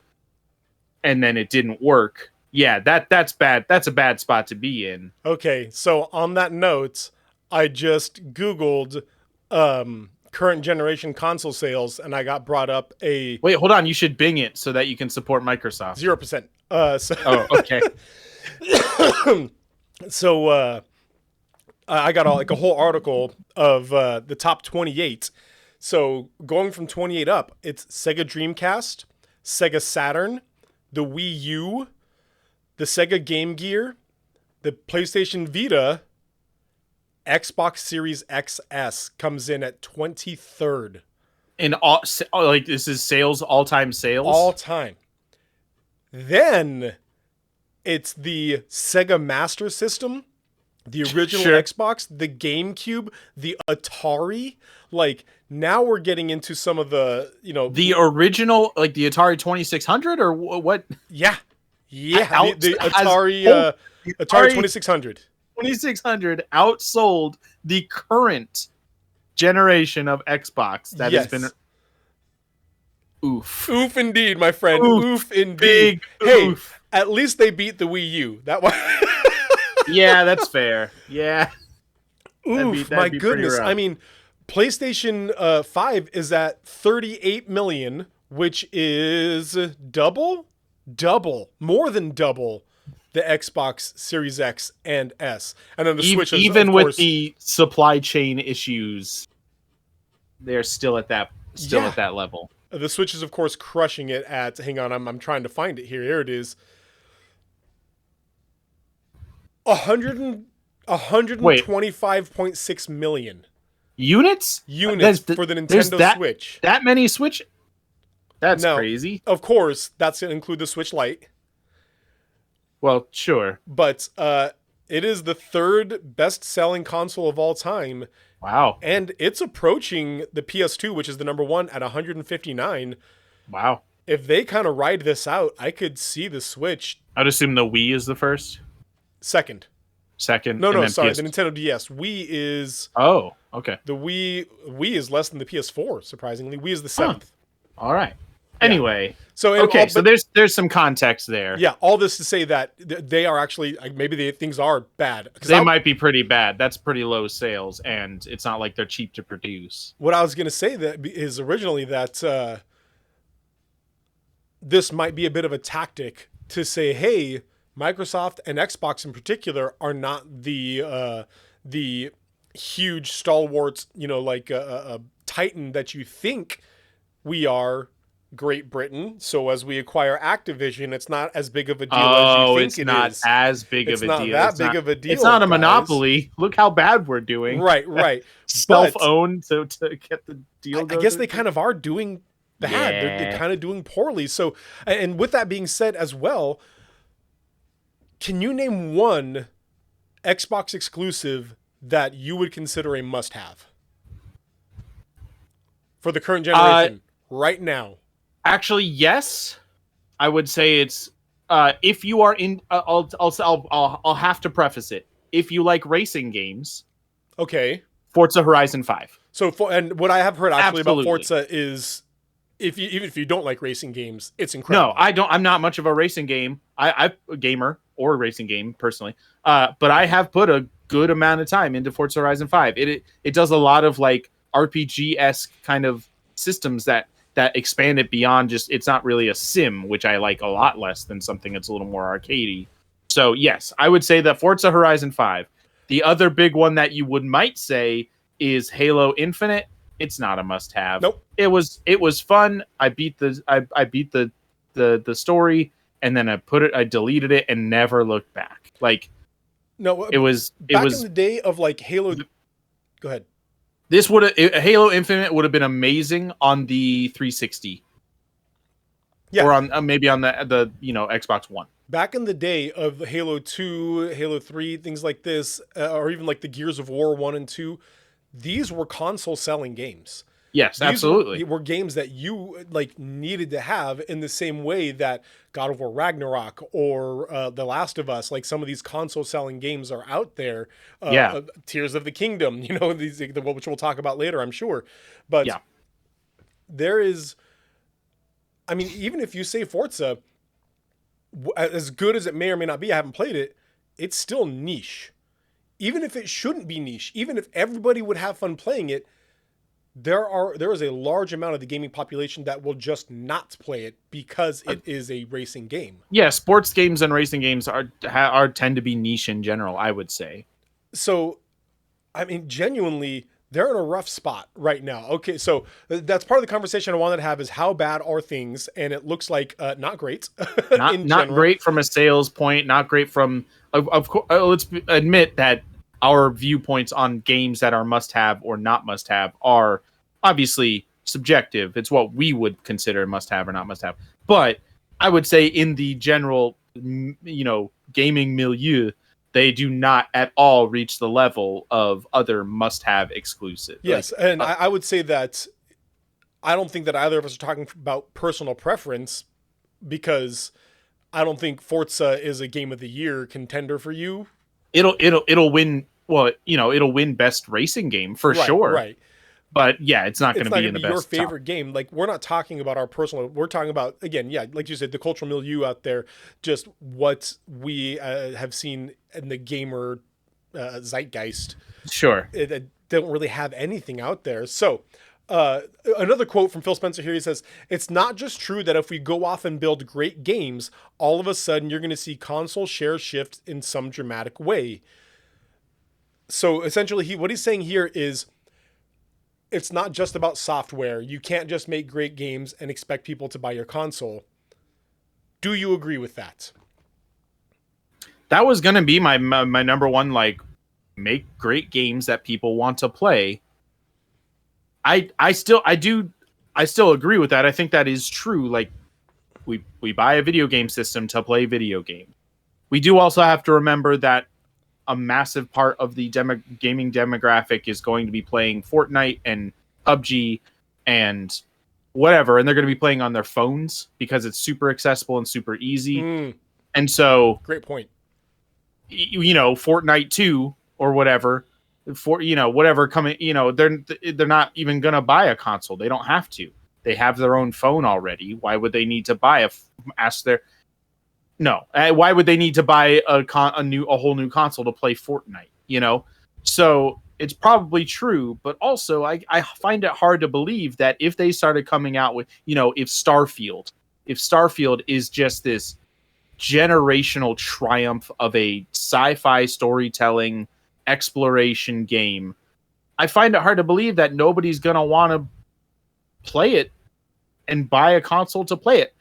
and then it didn't work. Yeah, that's bad. That's a bad spot to be in. Okay, so on that note, I just Googled current generation console sales, and I got brought up a... Wait, hold on. You should Bing it so that you can support Microsoft. 0%. Oh, okay. So I got a whole article of the top 28. So going from 28 up, it's Sega Dreamcast, Sega Saturn, the Wii U, the Sega Game Gear, the PlayStation Vita, Xbox Series XS comes in at 23rd. And all, like, this is sales, all-time sales? All time. Then it's the Sega Master System, the original Xbox, the GameCube, the Atari. Like, now we're getting into some of the, the original, like the Atari 2600 or what? Yeah. Yeah. The Atari 2600. 2600 outsold the current generation of Xbox that has been... Oof. Oof indeed, my friend. Oof indeed. Big hey, oof. At least they beat the Wii U. That one. Yeah, that's fair. Yeah. Oof, my goodness. I mean, PlayStation 5 is at 38 million, which is double, more than double the Xbox Series X and S. And then the Switch is, even of with course, the supply chain issues, they're still at that at that level. The Switch is, of course, crushing it at, hang on, I'm trying to find it here. Here it is. 125.6 million units for the Nintendo Switch. That many Switch? That's crazy. Of course, that's going to include the Switch Lite. Well, sure. But it is the third best-selling console of all time. Wow. And it's approaching the PS2, which is the number one, at 159. Wow. If they kind of ride this out, I could see the Switch I'd assume the Wii is the first, second. second. No, and no, then sorry, PS... the Nintendo DS. Wii is Oh, okay. the Wii is less than the PS4. Surprisingly, Wii is the seventh. All right. Anyway, So okay, so there's some context there. yeah, all this to say that they are actually maybe things are bad. They might be pretty bad. That's pretty low sales, and it's not like they're cheap to produce. What I was going to say that is originally that this might be a bit of a tactic to say, hey, Microsoft and Xbox in particular are not the huge stalwarts, like a titan that you think we are. Great Britain. So as we acquire Activision, it's not as big of a deal as you think it's not as big of a deal. It's not that big of a deal. It's not a guys. monopoly. Look how bad we're doing. Right. Self-owned to get the deal. I guess they kind of are doing bad. Yeah. They're kind of doing poorly. So, and with that being said as well, can you name one Xbox exclusive that you would consider a must-have for the current generation right now? Actually, yes. I would say it's if you are in. I'll have to preface it. If you like racing games, Okay. Forza Horizon 5. So, and what I have heard actually Absolutely. about Forza is, even if you don't like racing games, it's incredible. No, I don't. I'm not much of a racing game. I'm a gamer or a racing game personally. But I have put a good amount of time into Forza Horizon 5. It does a lot of like RPG-esque kind of systems that expand it beyond just, it's not really a sim, which I like a lot less than something that's a little more arcadey. So yes, I would say that Forza Horizon 5. The other big one that you might say is Halo Infinite. It's not a must-have. Nope. It was fun. I beat the story, and then I deleted it and never looked back. Like No, it was back in the day of like Halo. Go ahead. This Halo Infinite would have been amazing on the 360. Yeah. Or on maybe on the Xbox One. Back in the day of Halo 2, Halo 3, things like this, or even like the Gears of War 1 and 2, these were console selling games. Yes, These absolutely. were games that you like needed to have in the same way that God of War Ragnarok or The Last of Us, like some of these console selling games are out there. Yeah. Tears of the Kingdom, these which we'll talk about later, I'm sure. But Yeah. there is, I mean, even if you say Forza, as good as it may or may not be, I haven't played it, it's still niche. Even if it shouldn't be niche, even if everybody would have fun playing it, there is a large amount of the gaming population that will just not play it because it is a racing game. Yeah, sports games and racing games are tend to be niche in general, I would say. So, I mean, genuinely, they're in a rough spot right now. Okay, so that's part of the conversation I wanted to have is how bad are things, and it looks like not great. Not great from a sales point, not great from of course. Let's admit that our viewpoints on games that are must-have or not must-have are obviously subjective. It's what we would consider must-have or not must-have. But I would say in the general, gaming milieu, they do not at all reach the level of other must-have exclusives. Yes, and I would say that I don't think that either of us are talking about personal preference because I don't think Forza is a Game of the Year contender for you. It'll win. Well, it'll win best racing game for sure. Right. But yeah, it's not going to be in the best. Your favorite game. Like, we're not talking about our personal. We're talking about, again, yeah, like you said, the cultural milieu out there. Just what we have seen in the gamer zeitgeist. Sure. It don't really have anything out there. So. Another quote from Phil Spencer here. He says, "It's not just true that if we go off and build great games, all of a sudden you're going to see console share shift in some dramatic way." So essentially, what he's saying here is, it's not just about software. You can't just make great games and expect people to buy your console. Do you agree with that? That was going to be my number one. Like, make great games that people want to play. I still agree with that. I think that is true. Like, we buy a video game system to play video games. We do also have to remember that a massive part of the gaming demographic is going to be playing Fortnite and PUBG and whatever, and they're going to be playing on their phones because it's super accessible and super easy. And so, Great point. you know, Fortnite 2 or whatever, for whatever coming, they're not even going to buy a console. They don't have to. They have their own phone already. Why would they need to buy why would they need to buy a whole new console to play Fortnite? You know, so it's probably true, but also I find it hard to believe that if they started coming out with, if Starfield is just this generational triumph of a sci-fi storytelling exploration game, I find it hard to believe that nobody's going to want to play it and buy a console to play it.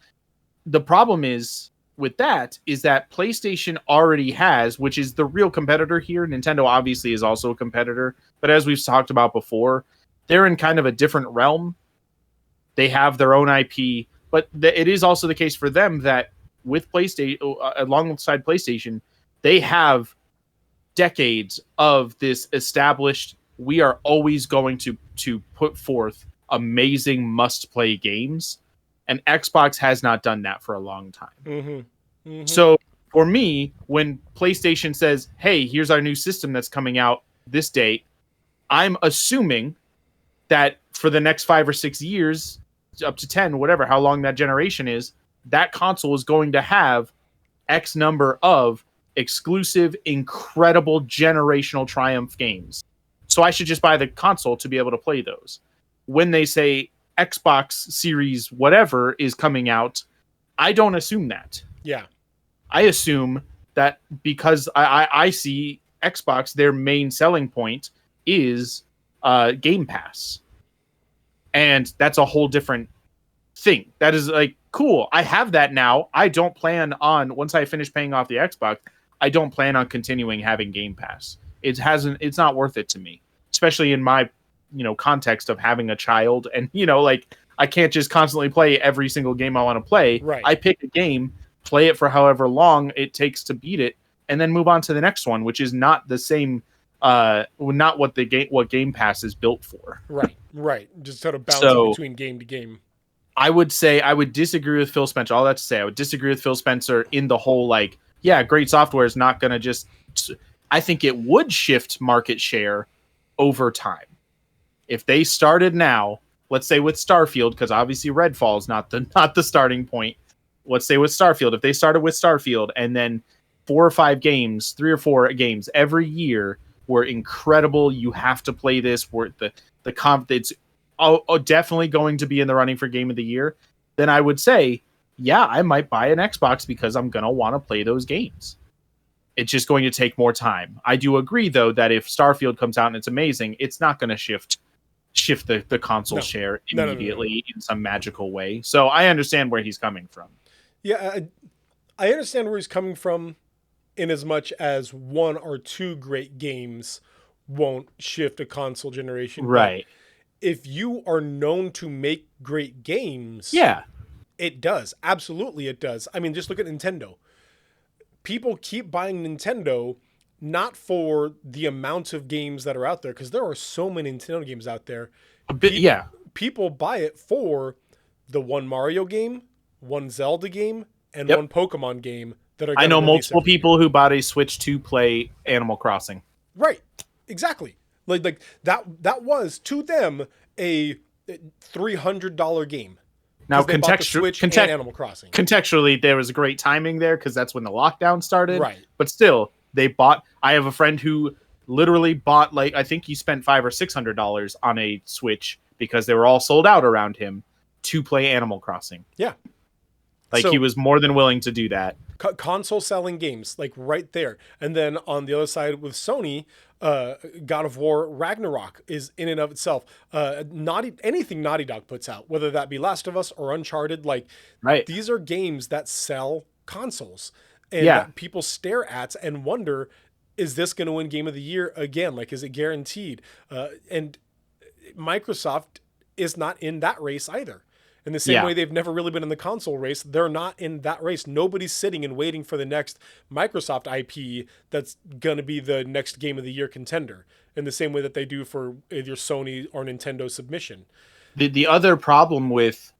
The problem is with that is that PlayStation already has, which is the real competitor here. Nintendo obviously is also a competitor, but as we've talked about before, they're in kind of a different realm. They have their own IP, but it is also the case for them that with PlayStation, alongside PlayStation, they have decades of this established, we are always going to put forth amazing must-play games. And Xbox has not done that for a long time. So for me, when PlayStation says, hey, here's our new system that's coming out this date, I'm assuming that for the next 5 or 6 years, up to 10, whatever, how long that generation is, that console is going to have X number of exclusive, incredible generational triumph games. So I should just buy the console to be able to play those. When they say Xbox Series whatever is coming out, I don't assume that. Yeah. I assume that because I see Xbox, their main selling point is Game Pass. And that's a whole different thing. That is like, cool, I have that now. I don't plan on, once I finish paying off the Xbox, I don't plan on continuing having Game Pass. It's not worth it to me, especially in my context of having a child, and I can't just constantly play every single game I want to play. Right. I pick a game, play it for however long it takes to beat it, and then move on to the next one, which is not the same, not what what Game Pass is built for. Right. Just sort of bouncing between game to game. I would say I would disagree with Phil Spencer. All that to say, I would disagree with Phil Spencer in the whole, great software is not going to just. I think it would shift market share over time. If they started now, let's say with Starfield, because obviously Redfall is not the starting point. Let's say with Starfield, if they started with Starfield and then 3 or 4 games every year were incredible, you have to play this. Where it's definitely going to be in the running for Game of the Year, then I would say, yeah, I might buy an Xbox because I'm gonna want to play those games. It's just going to take more time. I do agree though that if Starfield comes out and it's amazing, it's not going to shift the console share immediately in some magical way. So I understand where he's coming from. Yeah, I understand where he's coming from in as much as 1 or 2 great games won't shift a console generation. Right. But if you are known to make great games, yeah, it does. Absolutely it does. I mean, just look at Nintendo. People keep buying Nintendo not for the amount of games that are out there, because there are so many Nintendo games out there. People buy it for the 1 Mario game, 1 Zelda game, and 1 Pokemon game that are. I know multiple people who bought a Switch to play Animal Crossing. Right, exactly. Like that was to them a $300 game. Now, Animal Crossing. Contextually, there was great timing there because that's when the lockdown started. Right. But still, they bought. I have a friend who literally bought, I think he spent $500 or $600 on a Switch because they were all sold out around him to play Animal Crossing. Yeah. So, he was more than willing to do that. Console selling games, right there. And then on the other side with Sony, God of War Ragnarok is in and of itself. Anything Naughty Dog puts out, whether that be Last of Us or Uncharted, these are games that sell consoles. And that people stare at and wonder, is this going to win Game of the Year again? Is it guaranteed? And Microsoft is not in that race either. In the same way they've never really been in the console race, they're not in that race. Nobody's sitting and waiting for the next Microsoft IP that's going to be the next Game of the Year contender, in the same way that they do for either Sony or Nintendo submission. The other problem with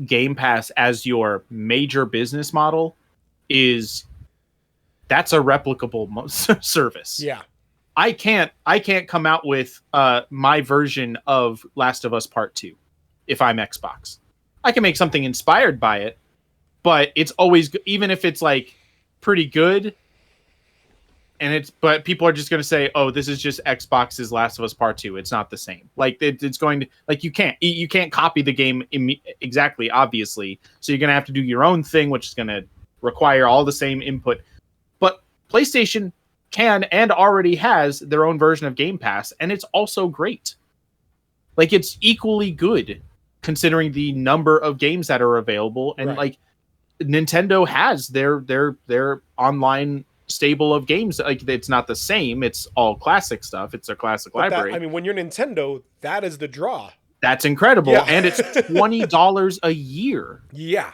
Game Pass as your major business model is that's a replicable service. Yeah. I can't come out with my version of Last of Us Part 2 if I'm Xbox. I can make something inspired by it, but it's always, even if it's like pretty good, but people are just going to say, oh, this is just Xbox's Last of Us Part 2. It's not the same. Like it's going to, like, you can't copy the game exactly, obviously. So you're going to have to do your own thing, which is going to require all the same input. But PlayStation can and already has their own version of Game Pass, and it's also great. Like, it's equally good considering the number of games that are available, and like Nintendo has their online stable of games. Like, it's not the same, it's all classic stuff, it's their classic library. When you're Nintendo, that is the draw. That's incredible. And it's $20 a year. Yeah.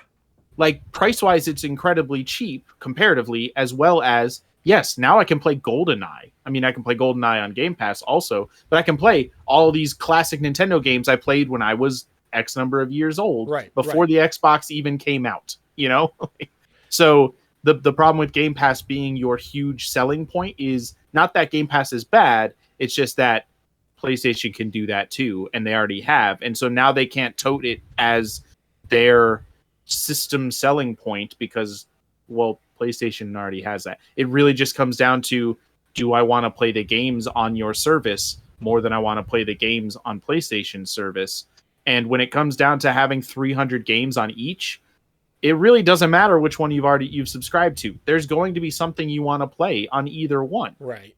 Like, price wise, it's incredibly cheap comparatively, as well as, yes, now I can play GoldenEye. I mean, I can play GoldenEye on Game Pass also, but I can play all these classic Nintendo games I played when I was X number of years old, before the Xbox even came out, you know? So the problem with Game Pass being your huge selling point is not that Game Pass is bad, it's just that PlayStation can do that too, and they already have. And so now they can't tote it as their system selling point because, well, PlayStation already has that. It really just comes down to, do I want to play the games on your service more than I want to play the games on PlayStation service? And when it comes down to having 300 games on each, it really doesn't matter which one you've subscribed to. There's going to be something you want to play on either one. Right.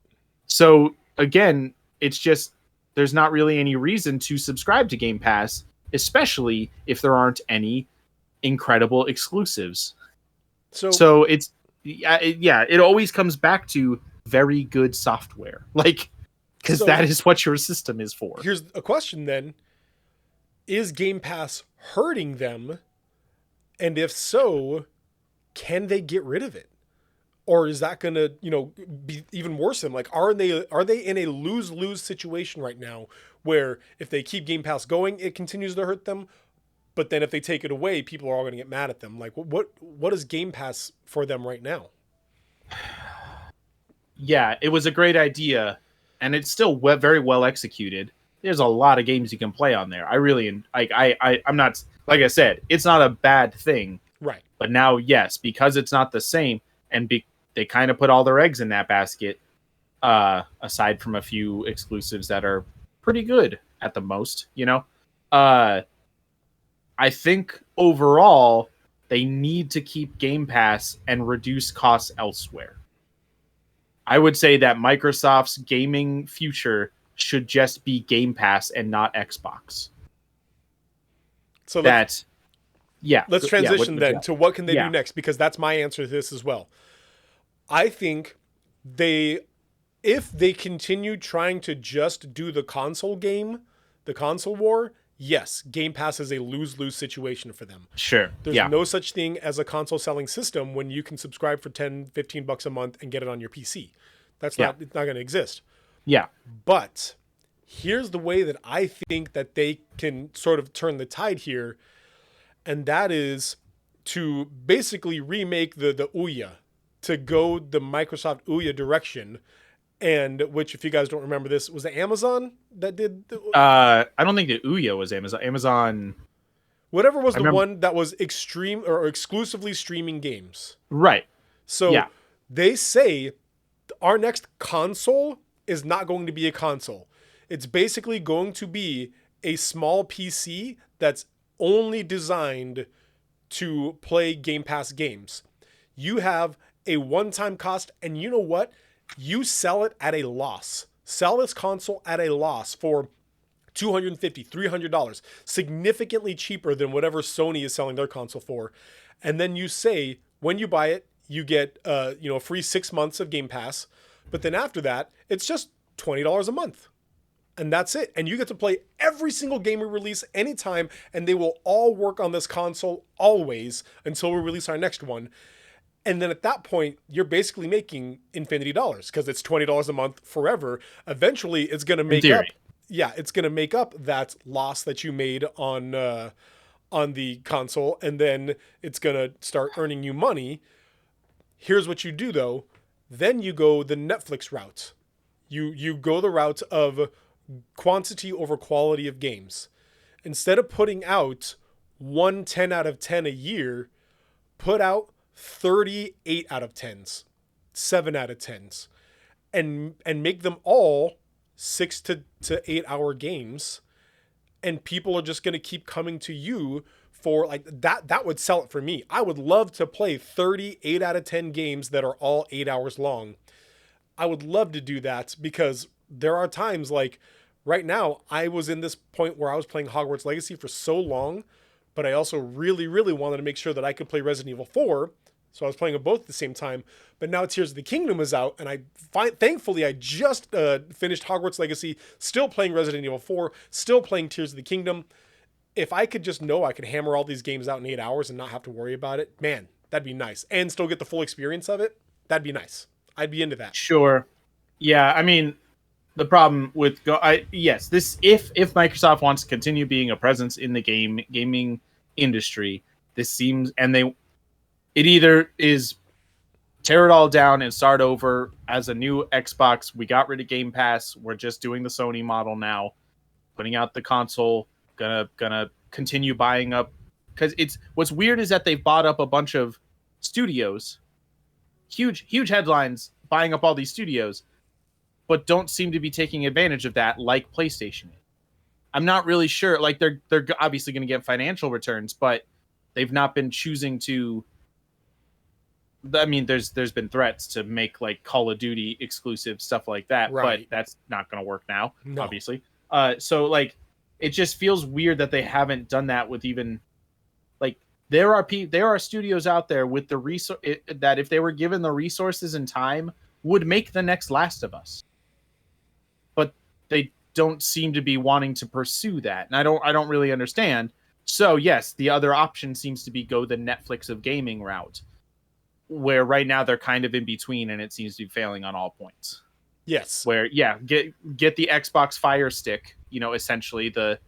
So again, it's just, there's not really any reason to subscribe to Game Pass, especially if there aren't any incredible exclusives. So it's, it always comes back to very good software, like, because that is what your system is for. Here's a question then. Is Game Pass hurting them? And if so, can they get rid of it? Or is that going to, be even worse than, like, are they in a lose-lose situation right now where if they keep Game Pass going, it continues to hurt them? But then if they take it away, people are all going to get mad at them. Like, what is Game Pass for them right now? Yeah, it was a great idea, and it's still very well executed. There's a lot of games you can play on there. I really, I'm not, like I said, it's not a bad thing. Right. But now, yes, because it's not the same, and they kind of put all their eggs in that basket, aside from a few exclusives that are pretty good at the most, I think overall they need to keep Game Pass and reduce costs elsewhere. I would say that Microsoft's gaming future should just be Game Pass and not Xbox. So let's transition to what can they do next, because that's my answer to this as well. I think if they continue trying to just do the console game, the console war, yes, Game Pass is a lose-lose situation for them. Sure. There's no such thing as a console selling system when you can subscribe for $10, $15 a month and get it on your PC. It's not going to exist. Yeah. But here's the way that I think that they can sort of turn the tide here, and that is to basically remake the Ouya, to go the Microsoft Ouya direction. And which, if you guys don't remember this, was it Amazon that did? I don't think the Ouya was Amazon. Amazon, whatever was the one that was extreme or exclusively streaming games. Right. So they say our next console is not going to be a console. It's basically going to be a small PC that's only designed to play Game Pass games. You have a one-time cost, and you know what? You sell it at a loss. Sell this console at a loss for $250, $300, significantly cheaper than whatever Sony is selling their console for. And then you say, when you buy it, you get a free 6 months of Game Pass. But then after that, it's just $20 a month. And that's it. And you get to play every single game we release anytime, and they will all work on this console always until we release our next one. And then at that point, you're basically making infinity dollars because it's $20 a month forever. Eventually, it's going to make up. it's going to make up that loss that you made on the console, and then it's going to start earning you money. Here's what you do though. Then you go the Netflix route. You go the route of quantity over quality of games. Instead of putting out 10 out of 10 a year, put out 38 out of 10s, 7 out of 10s, and make them all 6 to 8 hour games. And people are just going to keep coming to you for like that would sell it for me. I would love to play 38 out of 10 games that are all 8 hours long. I would love to do that, because there are times like right now, I was in this point where I was playing Hogwarts Legacy for so long, but I also really, really wanted to make sure that I could play Resident Evil 4. So I was playing them both at the same time. But now Tears of the Kingdom is out, and thankfully I just finished Hogwarts Legacy, still playing Resident Evil 4, still playing Tears of the Kingdom. If I could just know I could hammer all these games out in 8 hours and not have to worry about it, man, that'd be nice. And still get the full experience of it, that'd be nice. I'd be into that. Sure. Yeah, I mean, the problem with if Microsoft wants to continue being a presence in the gaming industry, this seems, and it either is tear it all down and start over as a new Xbox. We got rid of Game Pass. We're just doing the Sony model now, putting out the console. Gonna continue buying up, because what's weird is that they've bought up a bunch of studios, huge headlines, buying up all these studios, but don't seem to be taking advantage of that like PlayStation. I'm not really sure. Like they're obviously going to get financial returns, but they've not been choosing to. I mean, there's been threats to make like Call of Duty exclusive stuff like that, right. But that's not going to work now, obviously. So like, it just feels weird that they haven't done that with even like there are studios out there with the that if they were given the resources and time would make the next Last of Us. But they don't seem to be wanting to pursue that. And I don't really understand. So yes, the other option seems to be go the Netflix of gaming route, where right now they're kind of in between and it seems to be failing on all points. Yes. Where get the Xbox Fire Stick, essentially to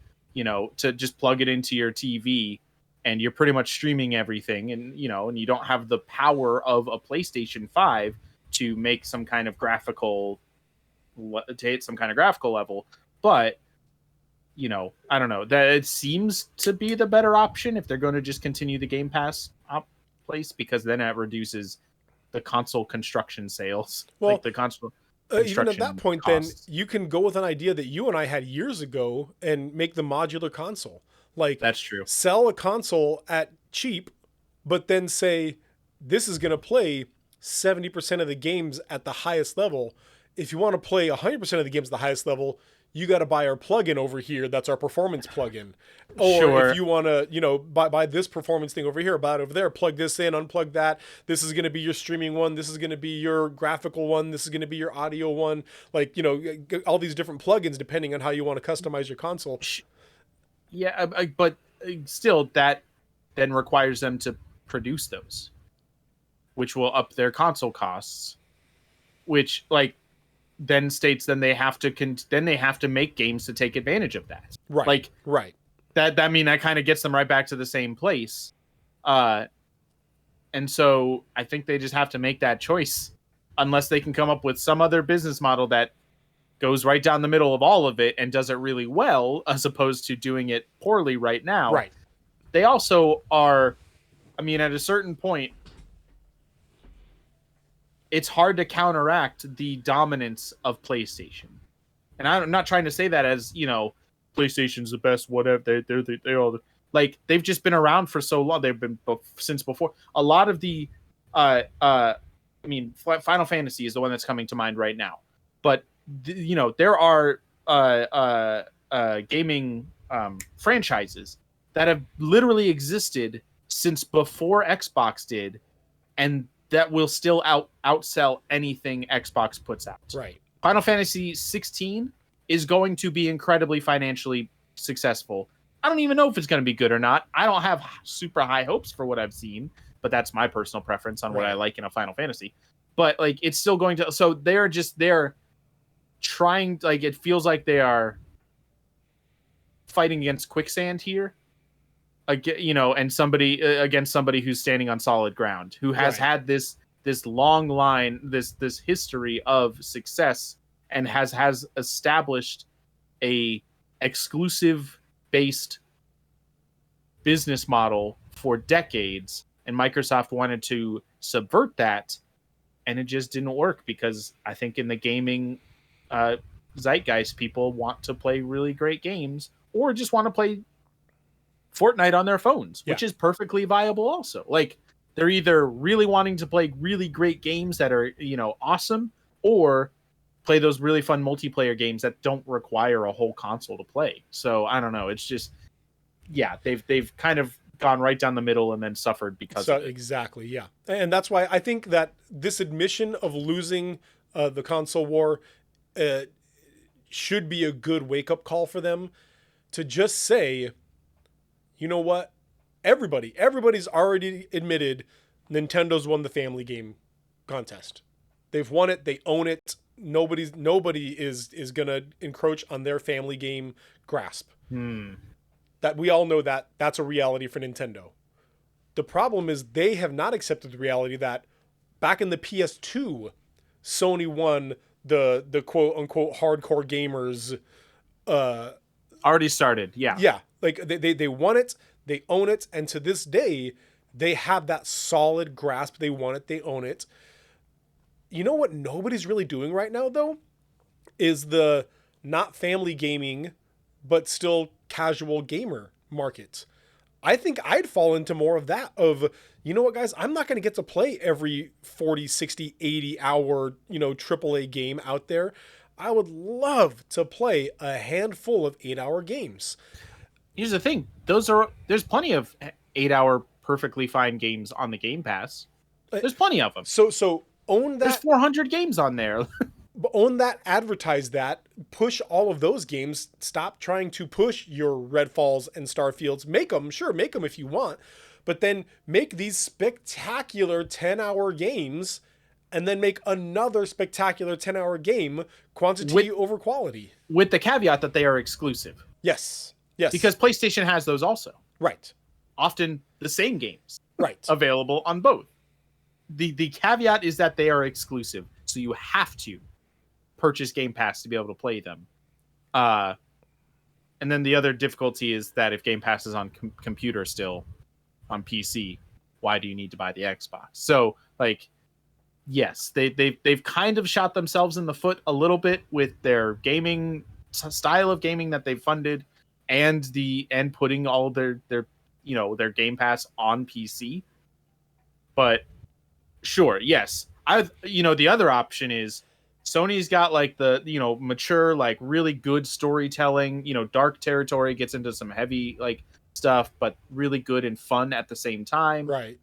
just plug it into your TV and you're pretty much streaming everything, and and you don't have the power of a PlayStation 5 to make some kind of graphical level, but I don't know, that it seems to be the better option if they're going to just continue the Game Pass place, because then it reduces the console construction sales. Well, like the console even at that point, costs. then you can go with an idea that you and I had years ago and make the modular console. Like, that's true. Sell a console at cheap, but then say this is going to play 70% of the games at the highest level. If you want to play 100% of the games at the highest level, you got to buy our plugin over here. That's our performance plugin. Or Sure. if you want to, buy this performance thing over here, buy it over there, plug this in, unplug that. This is going to be your streaming one. This is going to be your graphical one. This is going to be your audio one. Like, all these different plugins depending on how you want to customize your console. Yeah, but still, that then requires them to produce those, which will up their console costs, which then states they have to make games to take advantage of that. Right. Right. That kind of gets them right back to the same place. And so I think they just have to make that choice, unless they can come up with some other business model that goes right down the middle of all of it and does it really well, as opposed to doing it poorly right now. Right. They also are, at a certain point, it's hard to counteract the dominance of PlayStation. And I'm not trying to say that as, PlayStation's the best, whatever. They're all they've just been around for so long. They've been since before. A lot of the, Final Fantasy is the one that's coming to mind right now. But, there are gaming franchises that have literally existed since before Xbox did, and that will still outsell anything Xbox puts out. Right. Final Fantasy 16 is going to be incredibly financially successful. I don't even know if it's going to be good or not. I don't have super high hopes for what I've seen, but that's my personal preference on what I like in a Final Fantasy. But it's still going to. So they're trying. It feels like they are fighting against quicksand here. And somebody against somebody who's standing on solid ground, who has had this long line, this history of success, and has established a exclusive based business model for decades, and Microsoft wanted to subvert that, and it just didn't work, because I think in the gaming zeitgeist, people want to play really great games or just want to play Fortnite on their phones, which is perfectly viable also. Like, they're either really wanting to play really great games that are, awesome, or play those really fun multiplayer games that don't require a whole console to play. So I don't know. It's just, they've kind of gone right down the middle and then suffered because of it. Exactly, yeah. And that's why I think that this admission of losing the console war should be a good wake-up call for them to just say, you know what? Everybody's already admitted Nintendo's won the family game contest. They've won it. They own it. Nobody is gonna encroach on their family game grasp. That we all know that that's a reality for Nintendo. The problem is they have not accepted the reality that back in the PS2, Sony won the quote unquote hardcore gamers. Already started, yeah. Yeah, like they won it, they own it, and to this day, they have that solid grasp. They want it, they own it. You know what nobody's really doing right now, though? Is the not family gaming, but still casual gamer market. I think I'd fall into more of that of, you know what, guys, I'm not going to get to play every 40, 60, 80 hour, AAA game out there. I would love to play a handful of 8-hour games. Here's the thing. There's plenty of 8-hour perfectly fine games on the Game Pass. There's plenty of them. So own that. There's 400 games on there. Own that, advertise that, push all of those games. Stop trying to push your Redfalls and Starfields. Make them if you want, but then make these spectacular 10-hour games, and then make another spectacular 10-hour game, quantity over quality. With the caveat that they are exclusive. Yes. Because PlayStation has those also. Right. Often the same games. Right. Available on both. The caveat is that they are exclusive, so you have to purchase Game Pass to be able to play them. And then the other difficulty is that if Game Pass is on computer still, on PC, why do you need to buy the Xbox? So, yes, they've kind of shot themselves in the foot a little bit with their gaming style of gaming that they've funded, and putting all their Game Pass on PC. But sure, yes, the other option is Sony's got the mature, really good storytelling. Dark Territory gets into some heavy stuff, but really good and fun at the same time. Right.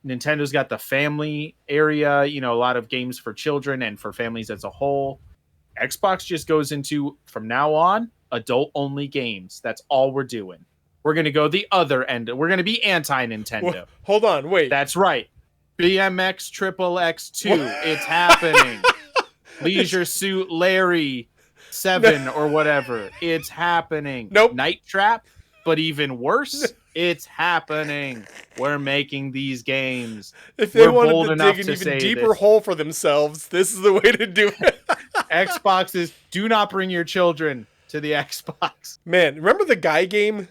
Nintendo's got the family area, a lot of games for children and for families as a whole. Xbox just goes into, from now on, adult-only games. That's all we're doing. We're going to go the other end. We're going to be anti-Nintendo. Well, hold on, wait. That's right. BMX Triple X2. It's happening. Leisure Suit Larry 7 or whatever. It's happening. Nope. Night Trap, but even worse, it's happening. We're making these games. If they wanted to dig an even deeper this. hole for themselves, this is the way to do it. Xbox is, do not bring your children to the Xbox. Man, remember the Guy game?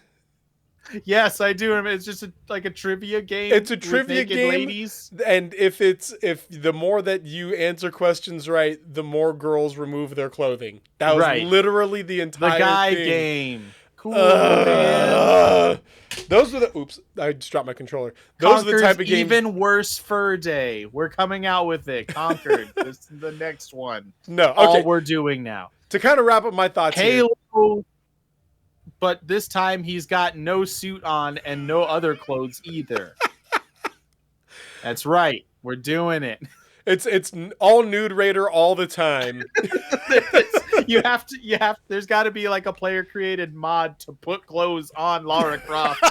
Yes, I do. It's just a trivia game. It's a trivia game, ladies. And if the more that you answer questions right, the more girls remove their clothing. That was literally the entire Guy thing. game. Cool, man. Those are the. Oops, I just dropped my controller. Those are the type of games. Even worse fur day. We're coming out with it. Conquered. This is the next one. No, okay. All we're doing now. To kind of wrap up my thoughts. Halo. Here. But this time he's got no suit on and no other clothes either. That's right. We're doing it. It's all nude Raider all the time. There's got to be a player created mod to put clothes on Lara Croft.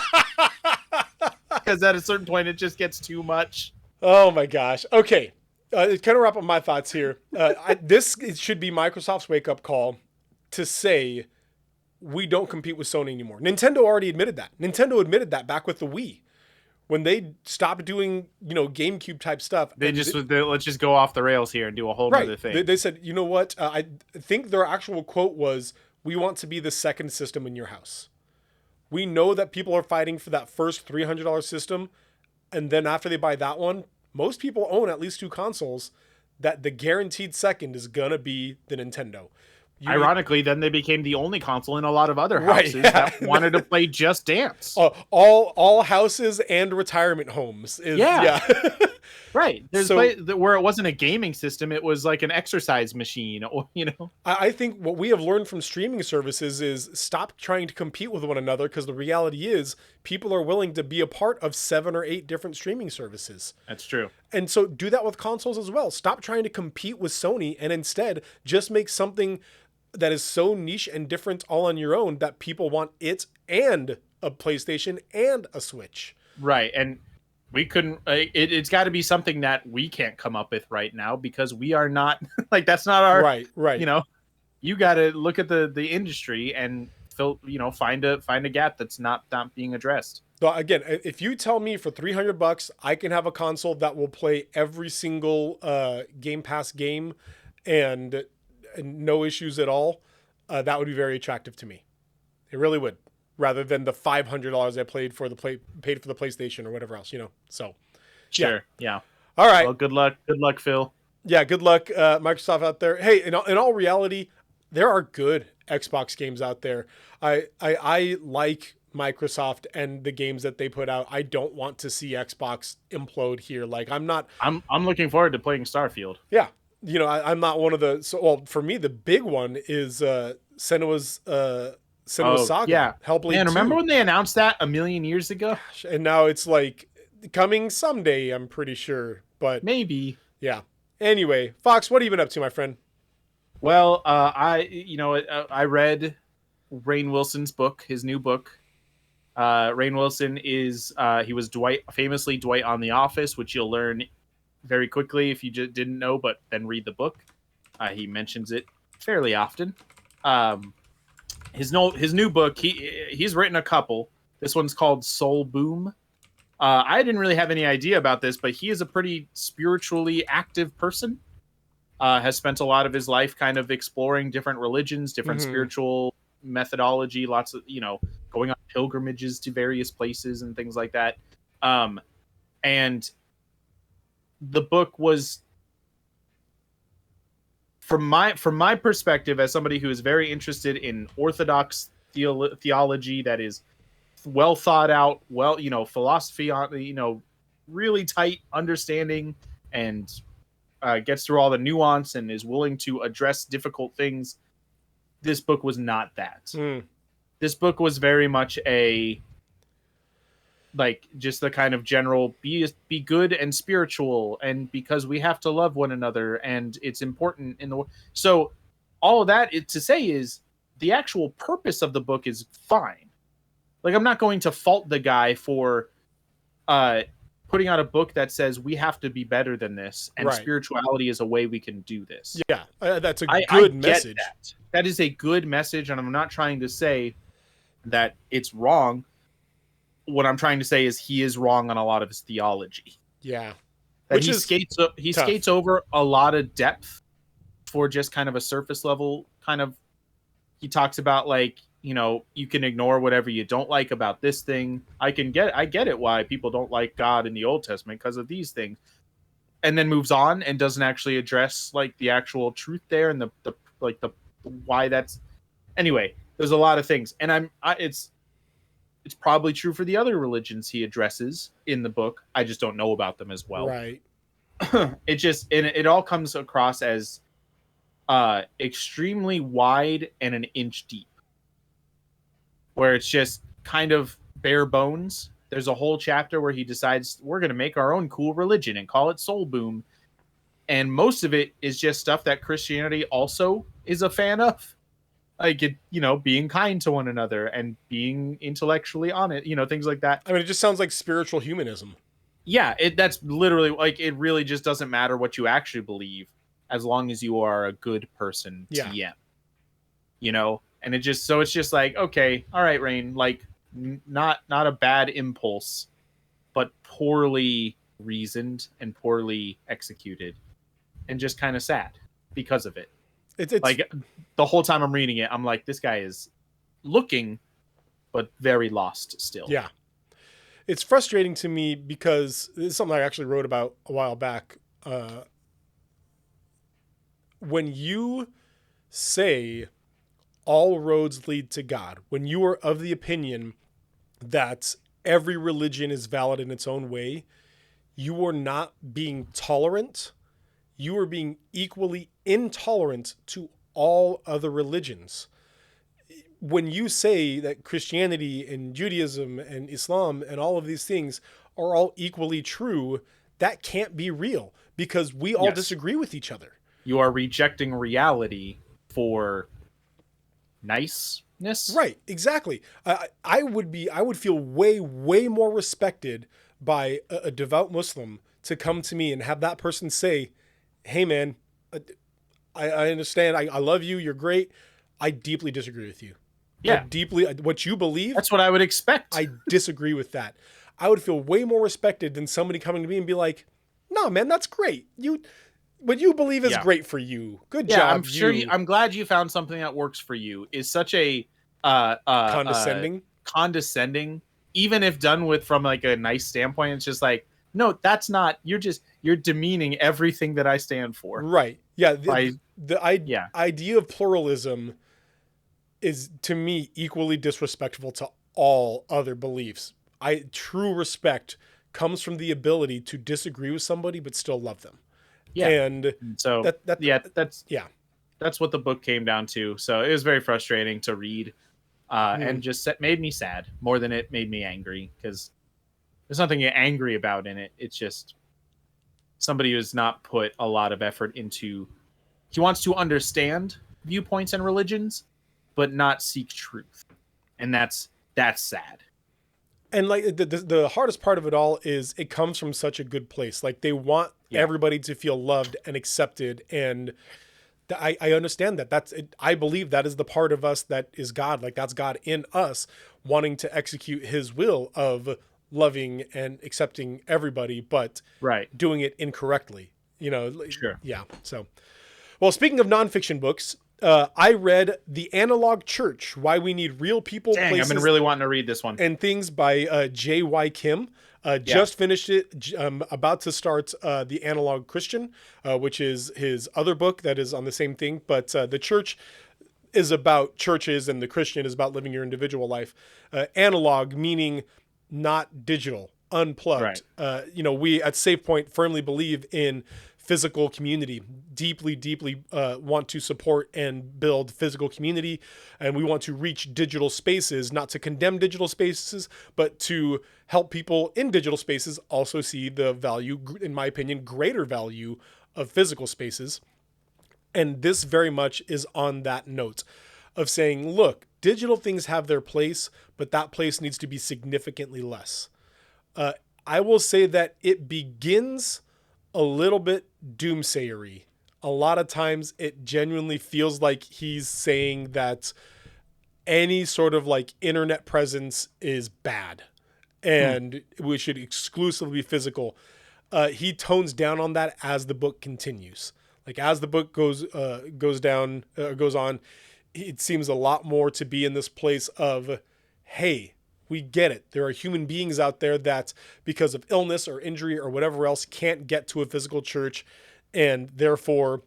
Because at a certain point it just gets too much. Oh my gosh. Okay. Kind of wrap up my thoughts here. This should be Microsoft's wake up call to say, we don't compete with Sony anymore. Nintendo already admitted that. Nintendo admitted that back with the Wii. When they stopped doing, GameCube type stuff. Let's just go off the rails here and do a whole other thing. They said, you know what? I think their actual quote was, "We want to be the second system in your house." We know that people are fighting for that first $300 system. And then after they buy that one, most people own at least 2 consoles, that the guaranteed second is going to be the Nintendo. Ironically, then they became the only console in a lot of other houses that wanted to play Just Dance. All houses and retirement homes. Right. There's where it wasn't a gaming system, it was like an exercise machine, or I think what we have learned from streaming services is stop trying to compete with one another, because the reality is people are willing to be a part of 7 or 8 different streaming services. That's true. And so do that with consoles as well. Stop trying to compete with Sony and instead just make something that is so niche and different all on your own that people want it and a PlayStation and a Switch. Right. And we couldn't, it's got to be something that we can't come up with right now, because we are not like, that's not our, right. You got to look at the industry and find a gap that's not being addressed. So again, if you tell me for $300 I can have a console that will play every single Game Pass game and no issues at all, that would be very attractive to me. It really would, rather than the $500 I paid for the PlayStation or whatever else, So, sure, yeah. All right. Well, good luck, Phil. Yeah, good luck, Microsoft out there. Hey, in all reality, there are good Xbox games out there. I like Microsoft and the games that they put out. I don't want to see Xbox implode here. Like, I'm looking forward to playing Starfield. Yeah. I'm not one of for me, the big one is Senua's Saga. Yeah. Hellblade 2. Remember when they announced that a million years ago? Gosh, and now it's like coming someday, I'm pretty sure. But maybe. Yeah. Anyway, Fox, what have you been up to, my friend? Well, I read Rainn Wilson's book, his new book. Rainn Wilson is he was famously Dwight on The Office, which you'll learn very quickly if you just didn't know, but then read the book. He mentions it fairly often. His new book, he's written a couple. This one's called Soul Boom. I didn't really have any idea about this, but he is a pretty spiritually active person. Has spent a lot of his life kind of exploring different religions, different spiritual methodology, lots of, going on pilgrimages to various places and things like that. And the book was, from my perspective, as somebody who is very interested in Orthodox theology that is well thought out, philosophy on, really tight understanding, and gets through all the nuance and is willing to address difficult things. This book was not that. This book was very much just the kind of general be good and spiritual, and because we have to love one another and it's important in the. So all of that to say is the actual purpose of the book is fine. Like, I'm not going to fault the guy for putting out a book that says we have to be better than this, and spirituality is a way we can do this. Yeah, that's a good message. That is a good message, and I'm not trying to say that it's wrong. What I'm trying to say is he is wrong on a lot of his theology. Yeah. Which he skates over a lot of depth for just kind of a surface level kind of. He talks about, like, you can ignore whatever you don't like about this thing. I get it why people don't like God in the Old Testament because of these things. And then moves on and doesn't actually address, like, the actual truth there and the why that's. Anyway, there's a lot of things, and it's probably true for the other religions he addresses in the book. I just don't know about them as well. Right. It all comes across as extremely wide and an inch deep, where it's just kind of bare bones. There's a whole chapter where he decides we're going to make our own cool religion and call it Soul Boom. And most of it is just stuff that Christianity also is a fan of. Like, being kind to one another and being intellectually on it, things like that. I mean, it just sounds like spiritual humanism. Yeah, that's literally, like, it really just doesn't matter what you actually believe as long as you are a good person, TM. And it's just like, okay, all right, Rain, like not a bad impulse, but poorly reasoned and poorly executed, and just kind of sad because of it. It's Like the whole time I'm reading it, I'm like, this guy is looking, but very lost still. Yeah. It's frustrating to me because this is something I actually wrote about a while back. When you say all roads lead to God, when you are of the opinion that every religion is valid in its own way, you are not being tolerant. You are being equally intolerant to all other religions. When you say that Christianity and Judaism and Islam and all of these things are all equally true, that can't be real because we all disagree with each other. You are rejecting reality for niceness. Right, exactly. I would feel way more respected by a devout Muslim to come to me and have that person say, hey man, I understand. I love you. You're great. I deeply disagree with you. Yeah. What you believe. That's what I would expect. I disagree with that. I would feel way more respected than somebody coming to me and be like, no, man, that's great. What you believe is great for you. Good job. I'm sure I'm glad you found something that works for you. Is such a condescending, even if done with from like a nice standpoint. It's just like, no, that's not. You're demeaning everything that I stand for. Right. Yeah. The idea of pluralism is to me equally disrespectful to all other beliefs. True respect comes from the ability to disagree with somebody but still love them. Yeah. And so that's what the book came down to. So it was very frustrating to read, and just made me sad more than it made me angry, because there's nothing to get angry about in it. It's just somebody who's not put a lot of effort into. He wants to understand viewpoints and religions, but not seek truth, and that's sad. And like the hardest part of it all is it comes from such a good place. Like they want everybody to feel loved and accepted, and I understand that. That's it. I believe that is the part of us that is God. Like that's God in us wanting to execute His will of loving and accepting everybody, but doing it incorrectly. Sure. Yeah. So, well, speaking of nonfiction books. I read The Analog Church, Why We Need Real People, Places, I've been really wanting to read this one. And Things by J.Y. Kim. Just finished it. About to start The Analog Christian, which is his other book that is on the same thing. But the church is about churches and the Christian is about living your individual life. Analog meaning not digital, unplugged. Right. We at SafePoint firmly believe in physical community, deeply want to support and build physical community. And we want to reach digital spaces, not to condemn digital spaces, but to help people in digital spaces also see the value, in my opinion, greater value of physical spaces. And this very much is on that note of saying, look, digital things have their place, but that place needs to be significantly less. I will say that it begins a little bit doomsayery. A lot of times it genuinely feels like he's saying that any sort of like internet presence is bad and we should exclusively be physical. He tones down on that as the book continues. Like as the book goes on, it seems a lot more to be in this place of, hey, we get it. There are human beings out there that because of illness or injury or whatever else can't get to a physical church, and therefore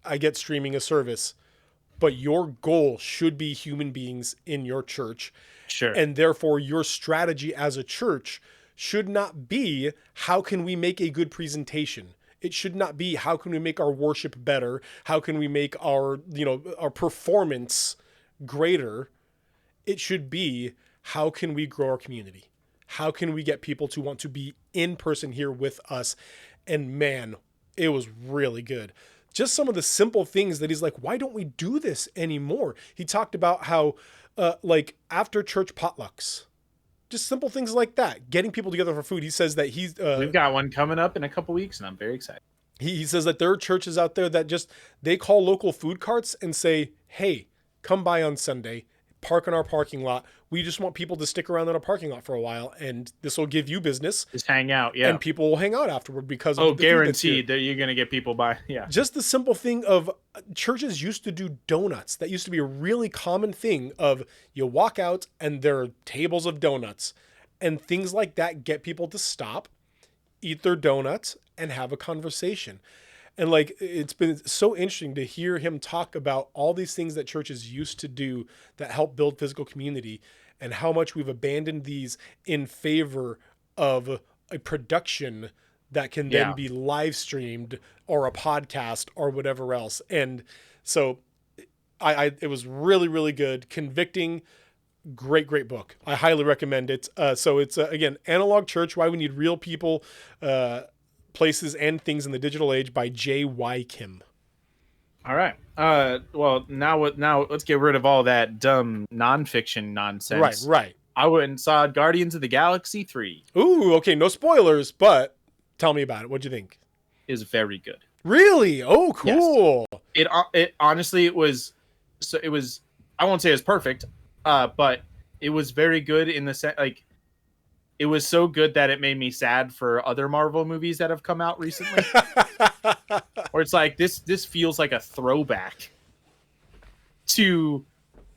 I get streaming a service. But your goal should be human beings in your church. Sure. And therefore your strategy as a church should not be how can we make a good presentation. It should not be how can we make our worship better? How can we make our performance greater? It should be how can we grow our community? How can we get people to want to be in person here with us? And man, it was really good. Just some of the simple things that he's like, why don't we do this anymore? He talked about how like after church potlucks, just simple things like that, getting people together for food. He says that we've got one coming up in a couple weeks and I'm very excited. He says that there are churches out there that they call local food carts and say, hey, come by on Sunday, park in our parking lot. We just want people to stick around in our parking lot for a while, and this will give you business, Just hang out. Yeah. and people will hang out afterward because of Oh, the food that's here. guaranteed that you're gonna get people by. Yeah. Just the simple thing of churches used to do donuts. That used to be a really common thing of you walk out and there are tables of donuts, and things like that get people to stop, eat their donuts, and have a conversation. And like, it's been so interesting to hear him talk about all these things that churches used to do that help build physical community, and how much we've abandoned these in favor of a production that can then Yeah. be live streamed or a podcast or whatever else. And so it was really, really good, convicting, great book. I highly recommend it. So it's again, Analog Church, Why We Need Real People, Places and Things in the Digital Age by J.Y. Kim. All right. Well, now let's get rid of all that dumb nonfiction nonsense. Right. I went and saw Guardians of the Galaxy 3. Ooh, okay, no spoilers, but tell me about it. What'd you think? Is very good. Really? Oh, cool. It honestly it was I won't say it's perfect, but it was very good in the sense like it was so good that it made me sad for other Marvel movies that have come out recently. Where it's like this feels like a throwback to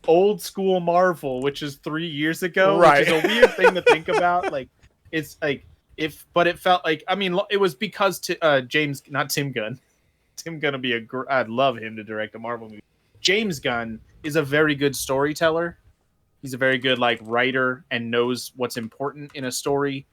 old school Marvel, which is 3 years ago, Right. which is a weird thing to think about. Like it's like but it felt like, I mean, it was because not Tim Gunn. Tim Gunn would be I'd love him to direct a Marvel movie. James Gunn is a very good storyteller. He's a very good like writer and knows what's important in a story.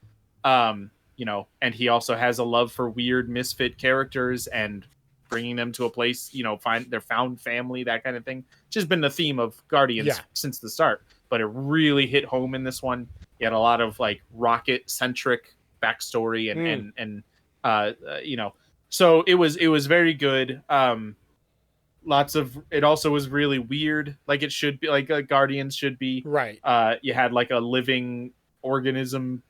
You know, and he also has a love for weird misfit characters and bringing them to a place, you know, find their found family, that kind of thing. Which has been the theme of Guardians since the start. But it really hit home in this one. He had a lot of like rocket centric backstory and you know, so it was very good. It also was really weird, like it should be, like Guardians should be. Right. You had like a living organism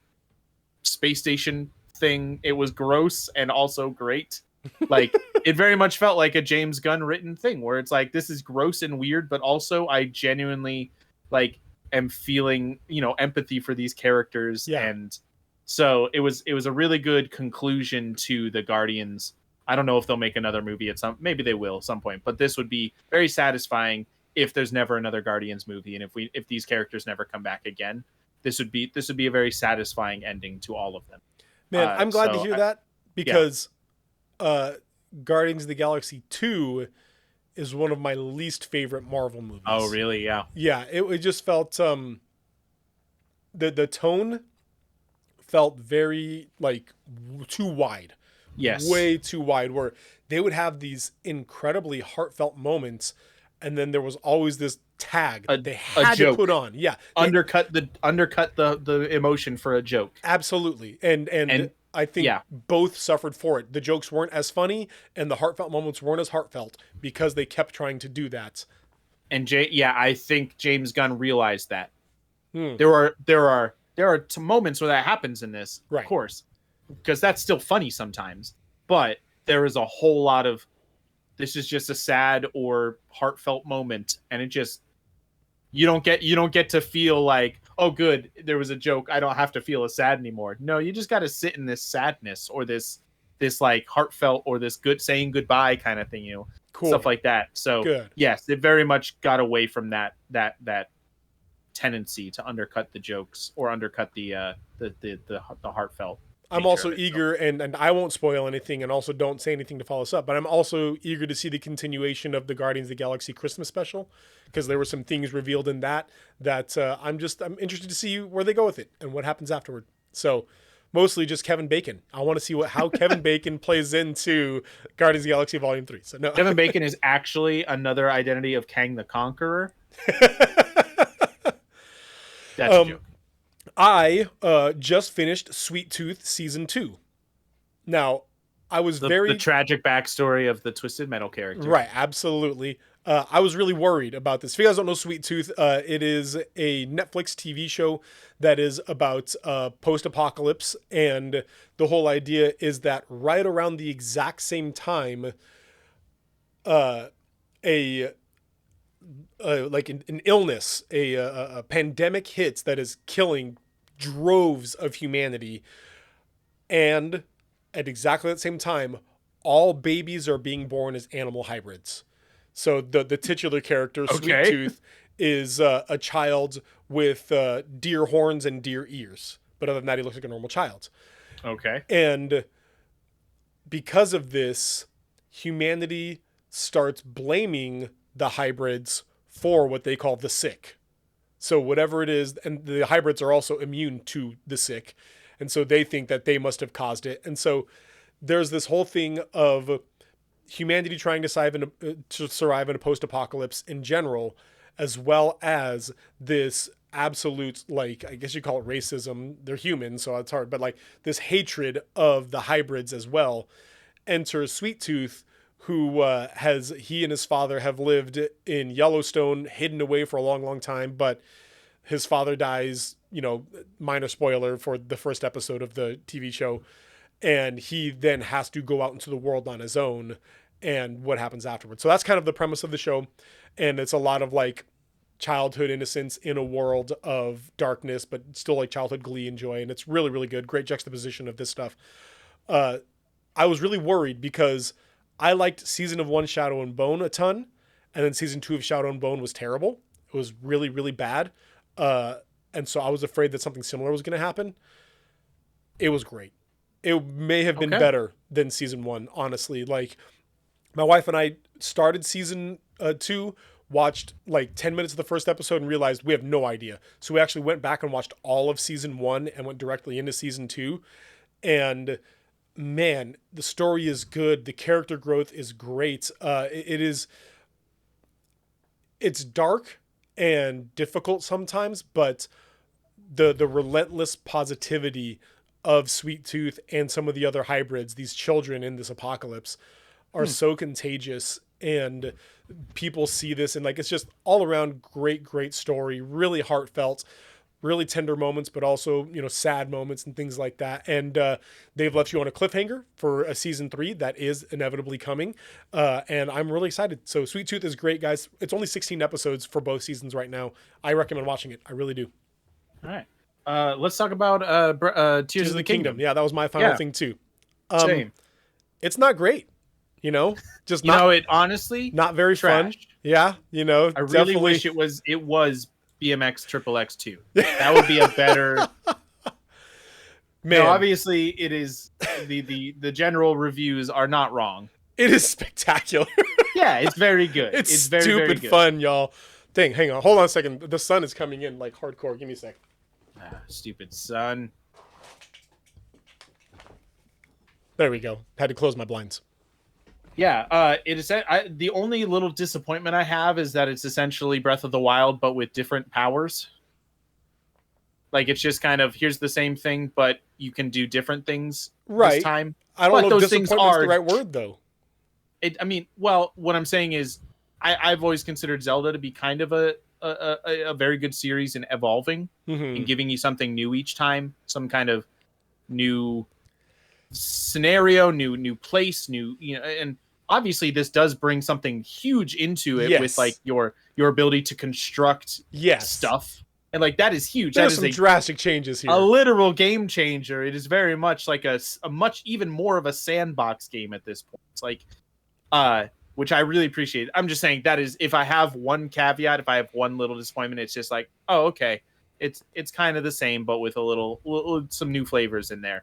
space station thing. It was gross and also great. Like it very much felt like a James Gunn written thing where it's like, this is gross and weird, but also I genuinely like am feeling, you know, empathy for these characters. Yeah. And so it was a really good conclusion to the Guardians. I don't know if they'll make another movie maybe they will at some point, but this would be very satisfying if there's never another Guardians movie. And if these characters never come back again, this would be a very satisfying ending to all of them. Man, I'm glad to hear that, because Guardians of the Galaxy 2 is one of my least favorite Marvel movies. Oh, really? Yeah. Yeah, it just felt the tone felt very like too wide. Yes. Way too wide, where they would have these incredibly heartfelt moments, and then there was always this tag that they had to joke. put on. Yeah. Undercut the emotion for a joke. Absolutely. And I think both suffered for it. The jokes weren't as funny and the heartfelt moments weren't as heartfelt because they kept trying to do that. And I think James Gunn realized that. There are moments where that happens in this, right, of course, because that's still funny sometimes. But there is a whole lot of, this is just a sad or heartfelt moment, and it just, you don't get to feel like, oh good, there was a joke, I don't have to feel as sad anymore. No, you just got to sit in this sadness or this like heartfelt or this good saying goodbye kind of thing, you know. Cool. Stuff like that. So good. Yes, it very much got away from that tendency to undercut the jokes or undercut the heartfelt. I'm also eager, and I won't spoil anything, and also don't say anything to follow us up, but I'm also eager to see the continuation of the Guardians of the Galaxy Christmas special, because there were some things revealed in that I'm interested to see where they go with it and what happens afterward. So mostly just Kevin Bacon. I want to see how Kevin Bacon plays into Guardians of the Galaxy Volume 3. So no. Kevin Bacon is actually another identity of Kang the Conqueror. That's a joke. I just finished Sweet Tooth Season 2. Now, I was the tragic backstory of the Twisted Metal character. Right, absolutely. I was really worried about this. If you guys don't know Sweet Tooth, it is a Netflix TV show that is about post-apocalypse, and the whole idea is that right around the exact same time, a like an illness, a pandemic hits that is killing droves of humanity, and at exactly the same time, all babies are being born as animal hybrids. So the titular character, Sweet Okay. Tooth, is a child with deer horns and deer ears, but other than that, he looks like a normal child. Okay. And because of this, humanity starts blaming the hybrids for what they call the sick. So whatever it is, and the hybrids are also immune to the sick. And so they think that they must have caused it. And so there's this whole thing of humanity trying to survive in a post-apocalypse in general, as well as this absolute, like, I guess you call it racism. They're human, so it's hard, but like this hatred of the hybrids as well. Enters Sweet Tooth, who he and his father have lived in Yellowstone, hidden away for a long, long time, but his father dies, minor spoiler for the first episode of the TV show, and he then has to go out into the world on his own and what happens afterwards. So that's kind of the premise of the show, and it's a lot of like childhood innocence in a world of darkness, but still like childhood glee and joy, and it's really, really good. Great juxtaposition of this stuff. I was really worried because I liked season 1 Shadow and Bone a ton, and then season 2 of Shadow and Bone was terrible. It was really, really bad. And so I was afraid that something similar was going to happen. It was great. It may have been better than season 1, honestly. Like, my wife and I started season 2, watched like 10 minutes of the first episode and realized we have no idea. So we actually went back and watched all of season 1 and went directly into season 2. And man, the story is good. The character growth is great. It's dark and difficult sometimes, but the relentless positivity of Sweet Tooth and some of the other hybrids, these children in this apocalypse, are so contagious, and people see this, and like, it's just all around great story, really heartfelt, really tender moments, but also, sad moments and things like that. And they've left you on a cliffhanger for a season 3 that is inevitably coming. And I'm really excited. So Sweet Tooth is great, guys. It's only 16 episodes for both seasons right now. I recommend watching it. I really do. All right. Let's talk about Tears of the Kingdom. Yeah, that was my final thing too. Same. It's not great, just it honestly not very fun. trash. Yeah, I really wish it was BMX Triple X2. That would be a better. Man, No, obviously it is. The general reviews are not wrong. it is spectacular. Yeah, it's very good. It's very, stupid very good. fun, y'all. Dang, hang on. Hold on a second. The sun is coming in like hardcore. Give me a sec. Stupid son. There we go. Had to close my blinds. Yeah, it is. The only little disappointment I have is that it's essentially Breath of the Wild, but with different powers. Like, it's just kind of, here's the same thing, but you can do different things this time. I don't But know if those things disappointment's are the right word, though. What I'm saying is, I've always considered Zelda to be kind of a very good series in evolving and giving you something new each time, some kind of new scenario, new place, and obviously this does bring something huge into it with like your ability to construct stuff, and like that is huge. There's That some is drastic changes here. a literal game changer. It is very much like a much even more of a sandbox game at this point. It's like which I really appreciate. I'm just saying that is, if I have one caveat, if I have one little disappointment, it's just like, oh, okay, it's kind of the same, but with a little some new flavors in there.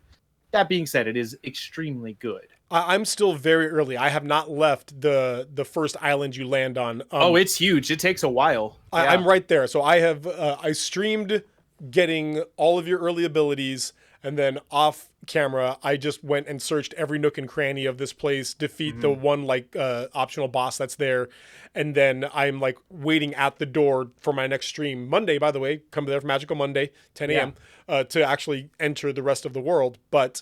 That being said, it is extremely good. I'm still very early. I have not left the first island you land on. It's huge. It takes a while. I'm right there. So I have I streamed getting all of your early abilities, and then off camera, I just went and searched every nook and cranny of this place, defeat the one like optional boss that's there, and then I'm like waiting at the door for my next stream Monday. By the way, come there for Magical Monday, 10 a.m. To actually enter the rest of the world. But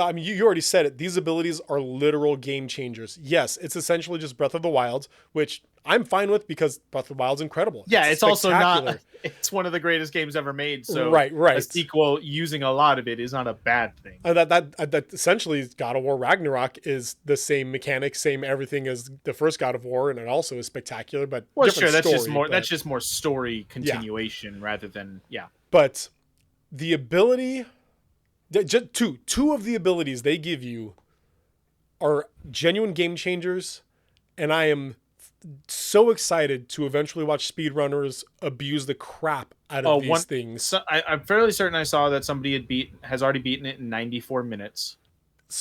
I mean, you already said it. These abilities are literal game changers. Yes, it's essentially just Breath of the Wild, which I'm fine with, because Breath of the Wild's incredible. Yeah, it's also not. spectacular. It's one of the greatest games ever made. So Right. a sequel using a lot of it is not a bad thing. That essentially God of War Ragnarok is the same mechanics, same everything as the first God of War, and it also is spectacular. But Well, different sure, that's story, just more. but- That's just more story continuation rather than But the ability, just two of the abilities they give you are genuine game changers, and I am so excited to eventually watch speedrunners abuse the crap out of these things. So I'm fairly certain I saw that somebody has already beaten it in 94 minutes,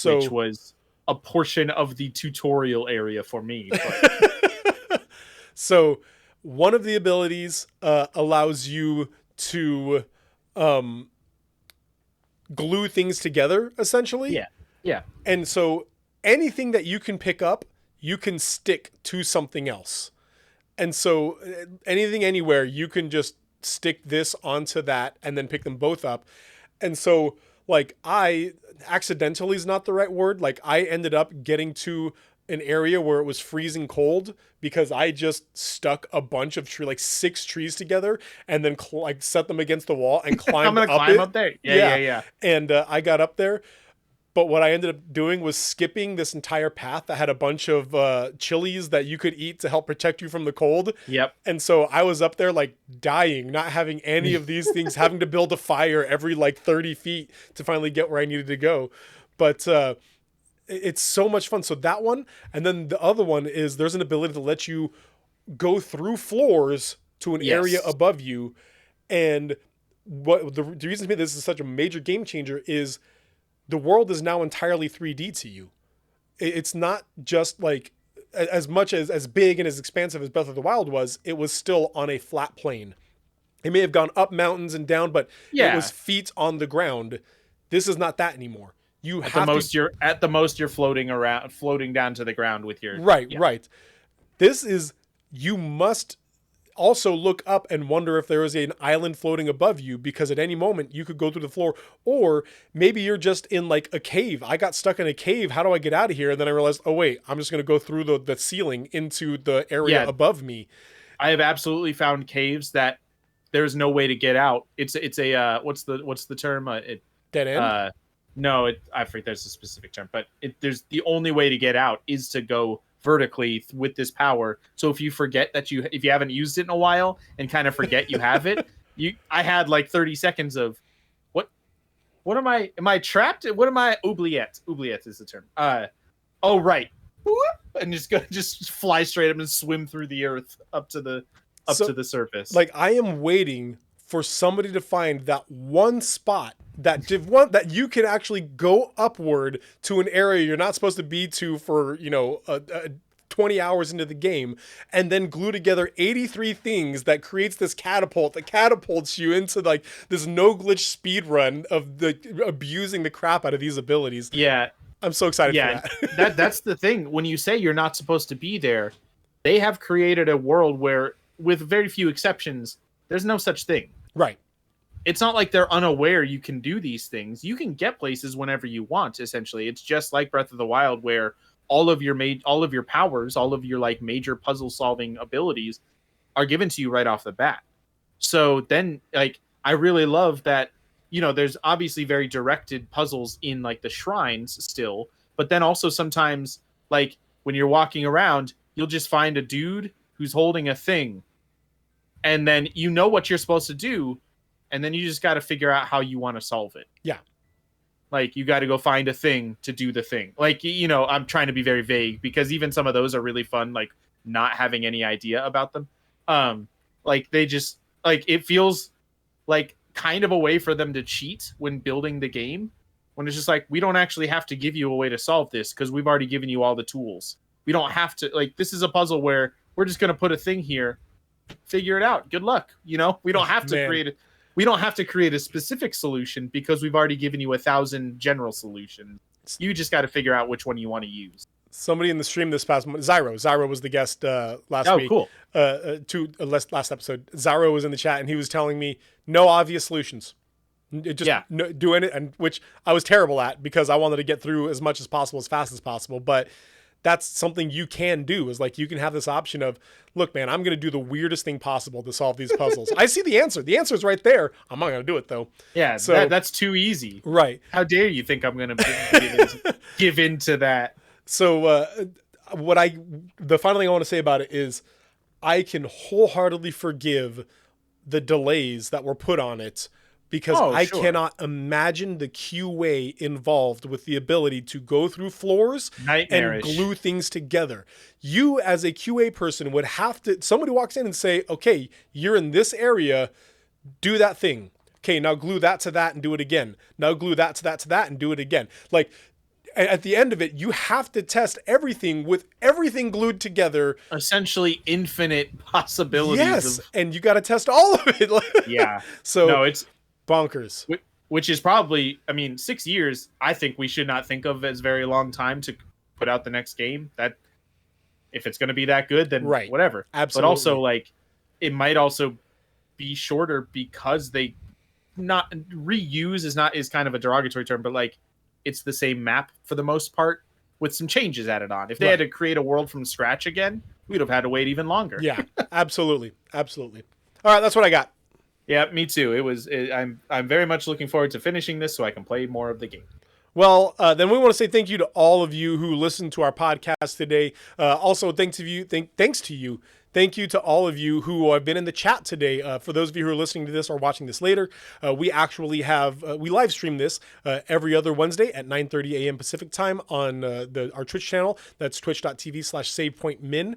which was a portion of the tutorial area for me. But. So one of the abilities allows you to glue things together, essentially. Yeah. And so anything that you can pick up, you can stick to something else. And so anything, anywhere, you can just stick this onto that and then pick them both up. And so, like, accidentally is not the right word. Like, I ended up getting to an area where it was freezing cold because I just stuck a bunch of 6 trees together and then set them against the wall and climbed I'm gonna up climb up there. Yeah. And I got up there. But what I ended up doing was skipping this entire path that had a bunch of chilies that you could eat to help protect you from the cold. Yep. And so I was up there like dying, not having any of these things, having to build a fire every 30 feet to finally get where I needed to go. But it's so much fun. So that one, and then the other one is there's an ability to let you go through floors to an area above you. And what the reason to me this is such a major game changer is the world is now entirely 3D to you. It's not just like as much as big and as expansive as Breath of the Wild was, it was still on a flat plane. It may have gone up mountains and down, but it was feet on the ground. This is not that anymore. At the most you're floating down to the ground with your right. This is, you must also look up and wonder if there is an island floating above you, because at any moment you could go through the floor, or maybe you're just in a cave. I got stuck in a cave. How do I get out of here? And then I realized, oh wait, I'm just going to go through the ceiling into the area above me. I have absolutely found caves that there's no way to get out. It's a what's the term? Dead end? No, I forget there's a specific term, but there's the only way to get out is to go vertically with this power. So if you forget that if you haven't used it in a while and kind of forget you have it, I had 30 seconds of what am I trapped? What am I? Oubliette is the term. Oh right. And just fly straight up and swim through the earth up to the surface. I am waiting for somebody to find that one spot that you can actually go upward to an area you're not supposed to be to for 20 hours into the game, and then glue together 83 things that creates this catapult that catapults you into this no glitch speed run of abusing the crap out of these abilities. Yeah, I'm so excited for that. That's the thing. When you say you're not supposed to be there, they have created a world where, with very few exceptions, there's no such thing. Right. It's not like they're unaware you can do these things. You can get places whenever you want, essentially. It's just like Breath of the Wild, where all of your powers, all of your major puzzle solving abilities are given to you right off the bat. So then I really love that, there's obviously very directed puzzles in the shrines still, but then also sometimes when you're walking around, you'll just find a dude who's holding a thing, and then what you're supposed to do, and then you just got to figure out how you want to solve it. Yeah. You got to go find a thing to do the thing. I'm trying to be very vague because even some of those are really fun, not having any idea about them. They just, it feels kind of a way for them to cheat when building the game, when it's just we don't actually have to give you a way to solve this because we've already given you all the tools. We don't have to, this is a puzzle where we're just going to put a thing here, figure it out. Good luck. We don't have to create it. We don't have to create a specific solution because we've already given you 1,000 general solutions. You just got to figure out which one you want to use. Somebody in the stream this past month, Zyro was the guest last week. Oh, cool. Last episode. Zyro was in the chat and he was telling me no obvious solutions. Do it, and which I was terrible at because I wanted to get through as much as possible as fast as possible. But that's something you can do, is like you can have this option of, look, man, I'm going to do the weirdest thing possible to solve these puzzles. I see the answer. The answer is right there. I'm not going to do it though. Yeah, So- that's too easy. Right. How dare you think I'm going to give into that? So the final thing I want to say about it is I can wholeheartedly forgive the delays that were put on it, because Oh, I sure. cannot imagine the QA involved with the ability to go through floors and Nightmarish. glue things together. You as a QA person would have to, somebody walks in and say, okay, you're in this area, do that thing. Okay, now glue that to that and do it again. Now glue that to that and do it again. Like, at the end of it, you have to test everything with everything glued together. Essentially infinite possibilities. Yes, Of, and you got to test all of it. yeah. So No, it's bonkers. which is probably, I mean, 6 years. I think we should not think of as very long time to put out the next game. That if it's going to be that good, then Right. whatever. Absolutely. But also, like, it might also be shorter because they not reuse is kind of a derogatory term, but like it's the same map for the most part with some changes added on. If they had to create a world from scratch again, we'd have had to wait even longer. Yeah, absolutely, absolutely. All right, that's what I got. Yeah, me too. I'm very much looking forward to finishing this so I can play more of the game. Well, then we want to say thank you to all of you who listened to our podcast today. Also, thanks to you. Thank you to all of you who have been in the chat today. For those of you who are listening to this or watching this later, we actually have we live stream this every other Wednesday at 9:30 a.m. Pacific time on our Twitch channel. That's twitch.tv/SavePointMin.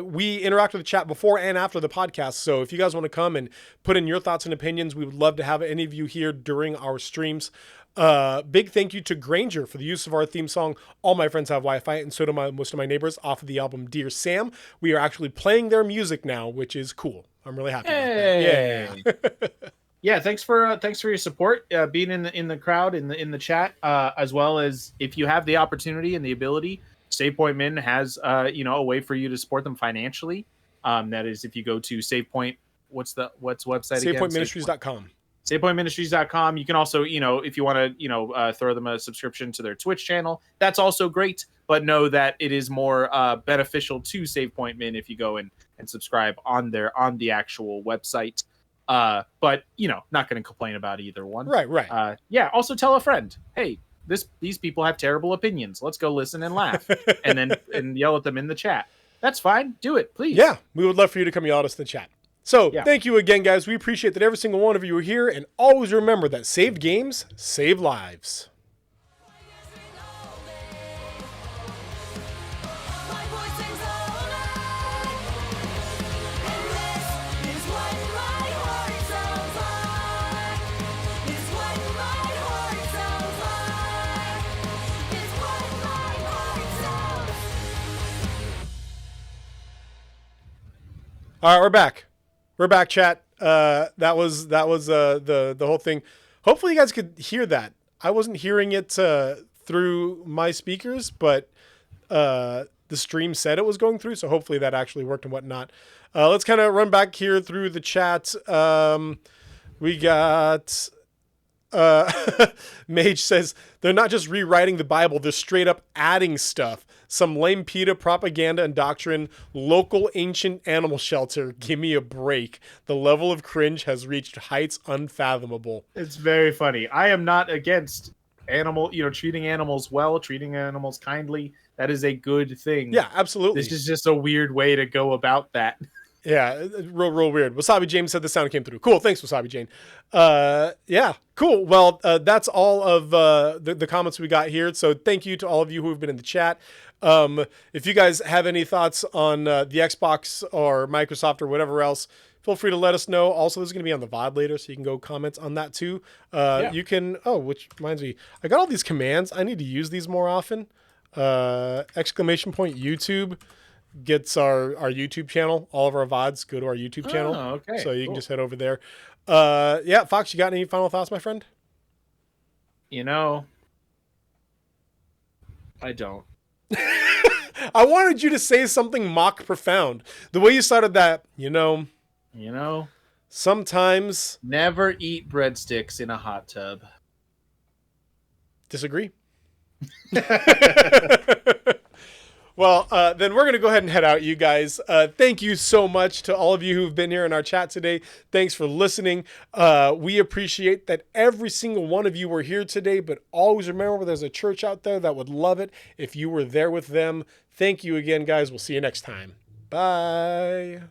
We interact with the chat before and after the podcast. So if you guys want to come and put in your thoughts and opinions, we would love to have any of you here during our streams. Big thank you to Granger for the use of our theme song, All My Friends Have Wi-Fi, and so do most of my neighbors, off of the album Dear Sam. We are actually playing their music now, which is cool. I'm really happy about that. Yeah. Yeah, thanks for your support, being in the crowd, in the chat, as well as if you have the opportunity and the ability, SavePoint Min has a way for you to support them financially. That is if you go to SavePoint, what's website again? SavePointMinistries.com. SavePointMinistries.com. You can also, if you want to, throw them a subscription to their Twitch channel, that's also great. But know that it is more beneficial to SavePoint Min if you go and subscribe on the actual website. But not going to complain about either one. Right. Yeah. Also tell a friend, hey, these people have terrible opinions. Let's go listen and laugh, and yell at them in the chat. That's fine. Do it, please. Yeah, we would love for you to come yell at us in the chat. So Yeah. Thank you again, guys. We appreciate that every single one of you are here, and always remember that saved games save lives. My voice sings all night, and this is what my heart sounds like. It's what my heart sounds like. It's what my heart sounds. All right, we're back. We're back, chat. That was the whole thing. Hopefully, you guys could hear that. I wasn't hearing it through my speakers, but the stream said it was going through, so hopefully that actually worked and whatnot. Let's kind of run back here through the chat. We got Mage says they're not just rewriting the Bible, they're straight up adding stuff. Some lame PETA propaganda and doctrine, local ancient animal shelter. Give me a break. The level of cringe has reached heights unfathomable. It's very funny. I am not against treating animals well, treating animals kindly. That is a good thing. Yeah, absolutely. This is just a weird way to go about that. Yeah, real weird. Wasabi Jane said the sound came through. Cool, thanks, Wasabi Jane. Yeah, cool. Well, that's all of the comments we got here. So thank you to all of you who have been in the chat. If you guys have any thoughts on the Xbox or Microsoft or whatever else, feel free to let us know. Also, this is going to be on the VOD later, so you can go comment on that too. You can, which reminds me, I got all these commands. I need to use these more often. !YouTube gets our YouTube channel. All of our VODs go to our YouTube channel. Oh, okay. So you can Cool. just head over there. Yeah, Fox, you got any final thoughts, my friend? I don't. I wanted you to say something mock profound. The way you started that, sometimes Never eat breadsticks in a hot tub. disagree. Well, then we're going to go ahead and head out, you guys. Thank you so much to all of you who've been here in our chat today. Thanks for listening. We appreciate that every single one of you were here today, but always remember there's a church out there that would love it if you were there with them. Thank you again, guys. We'll see you next time. Bye.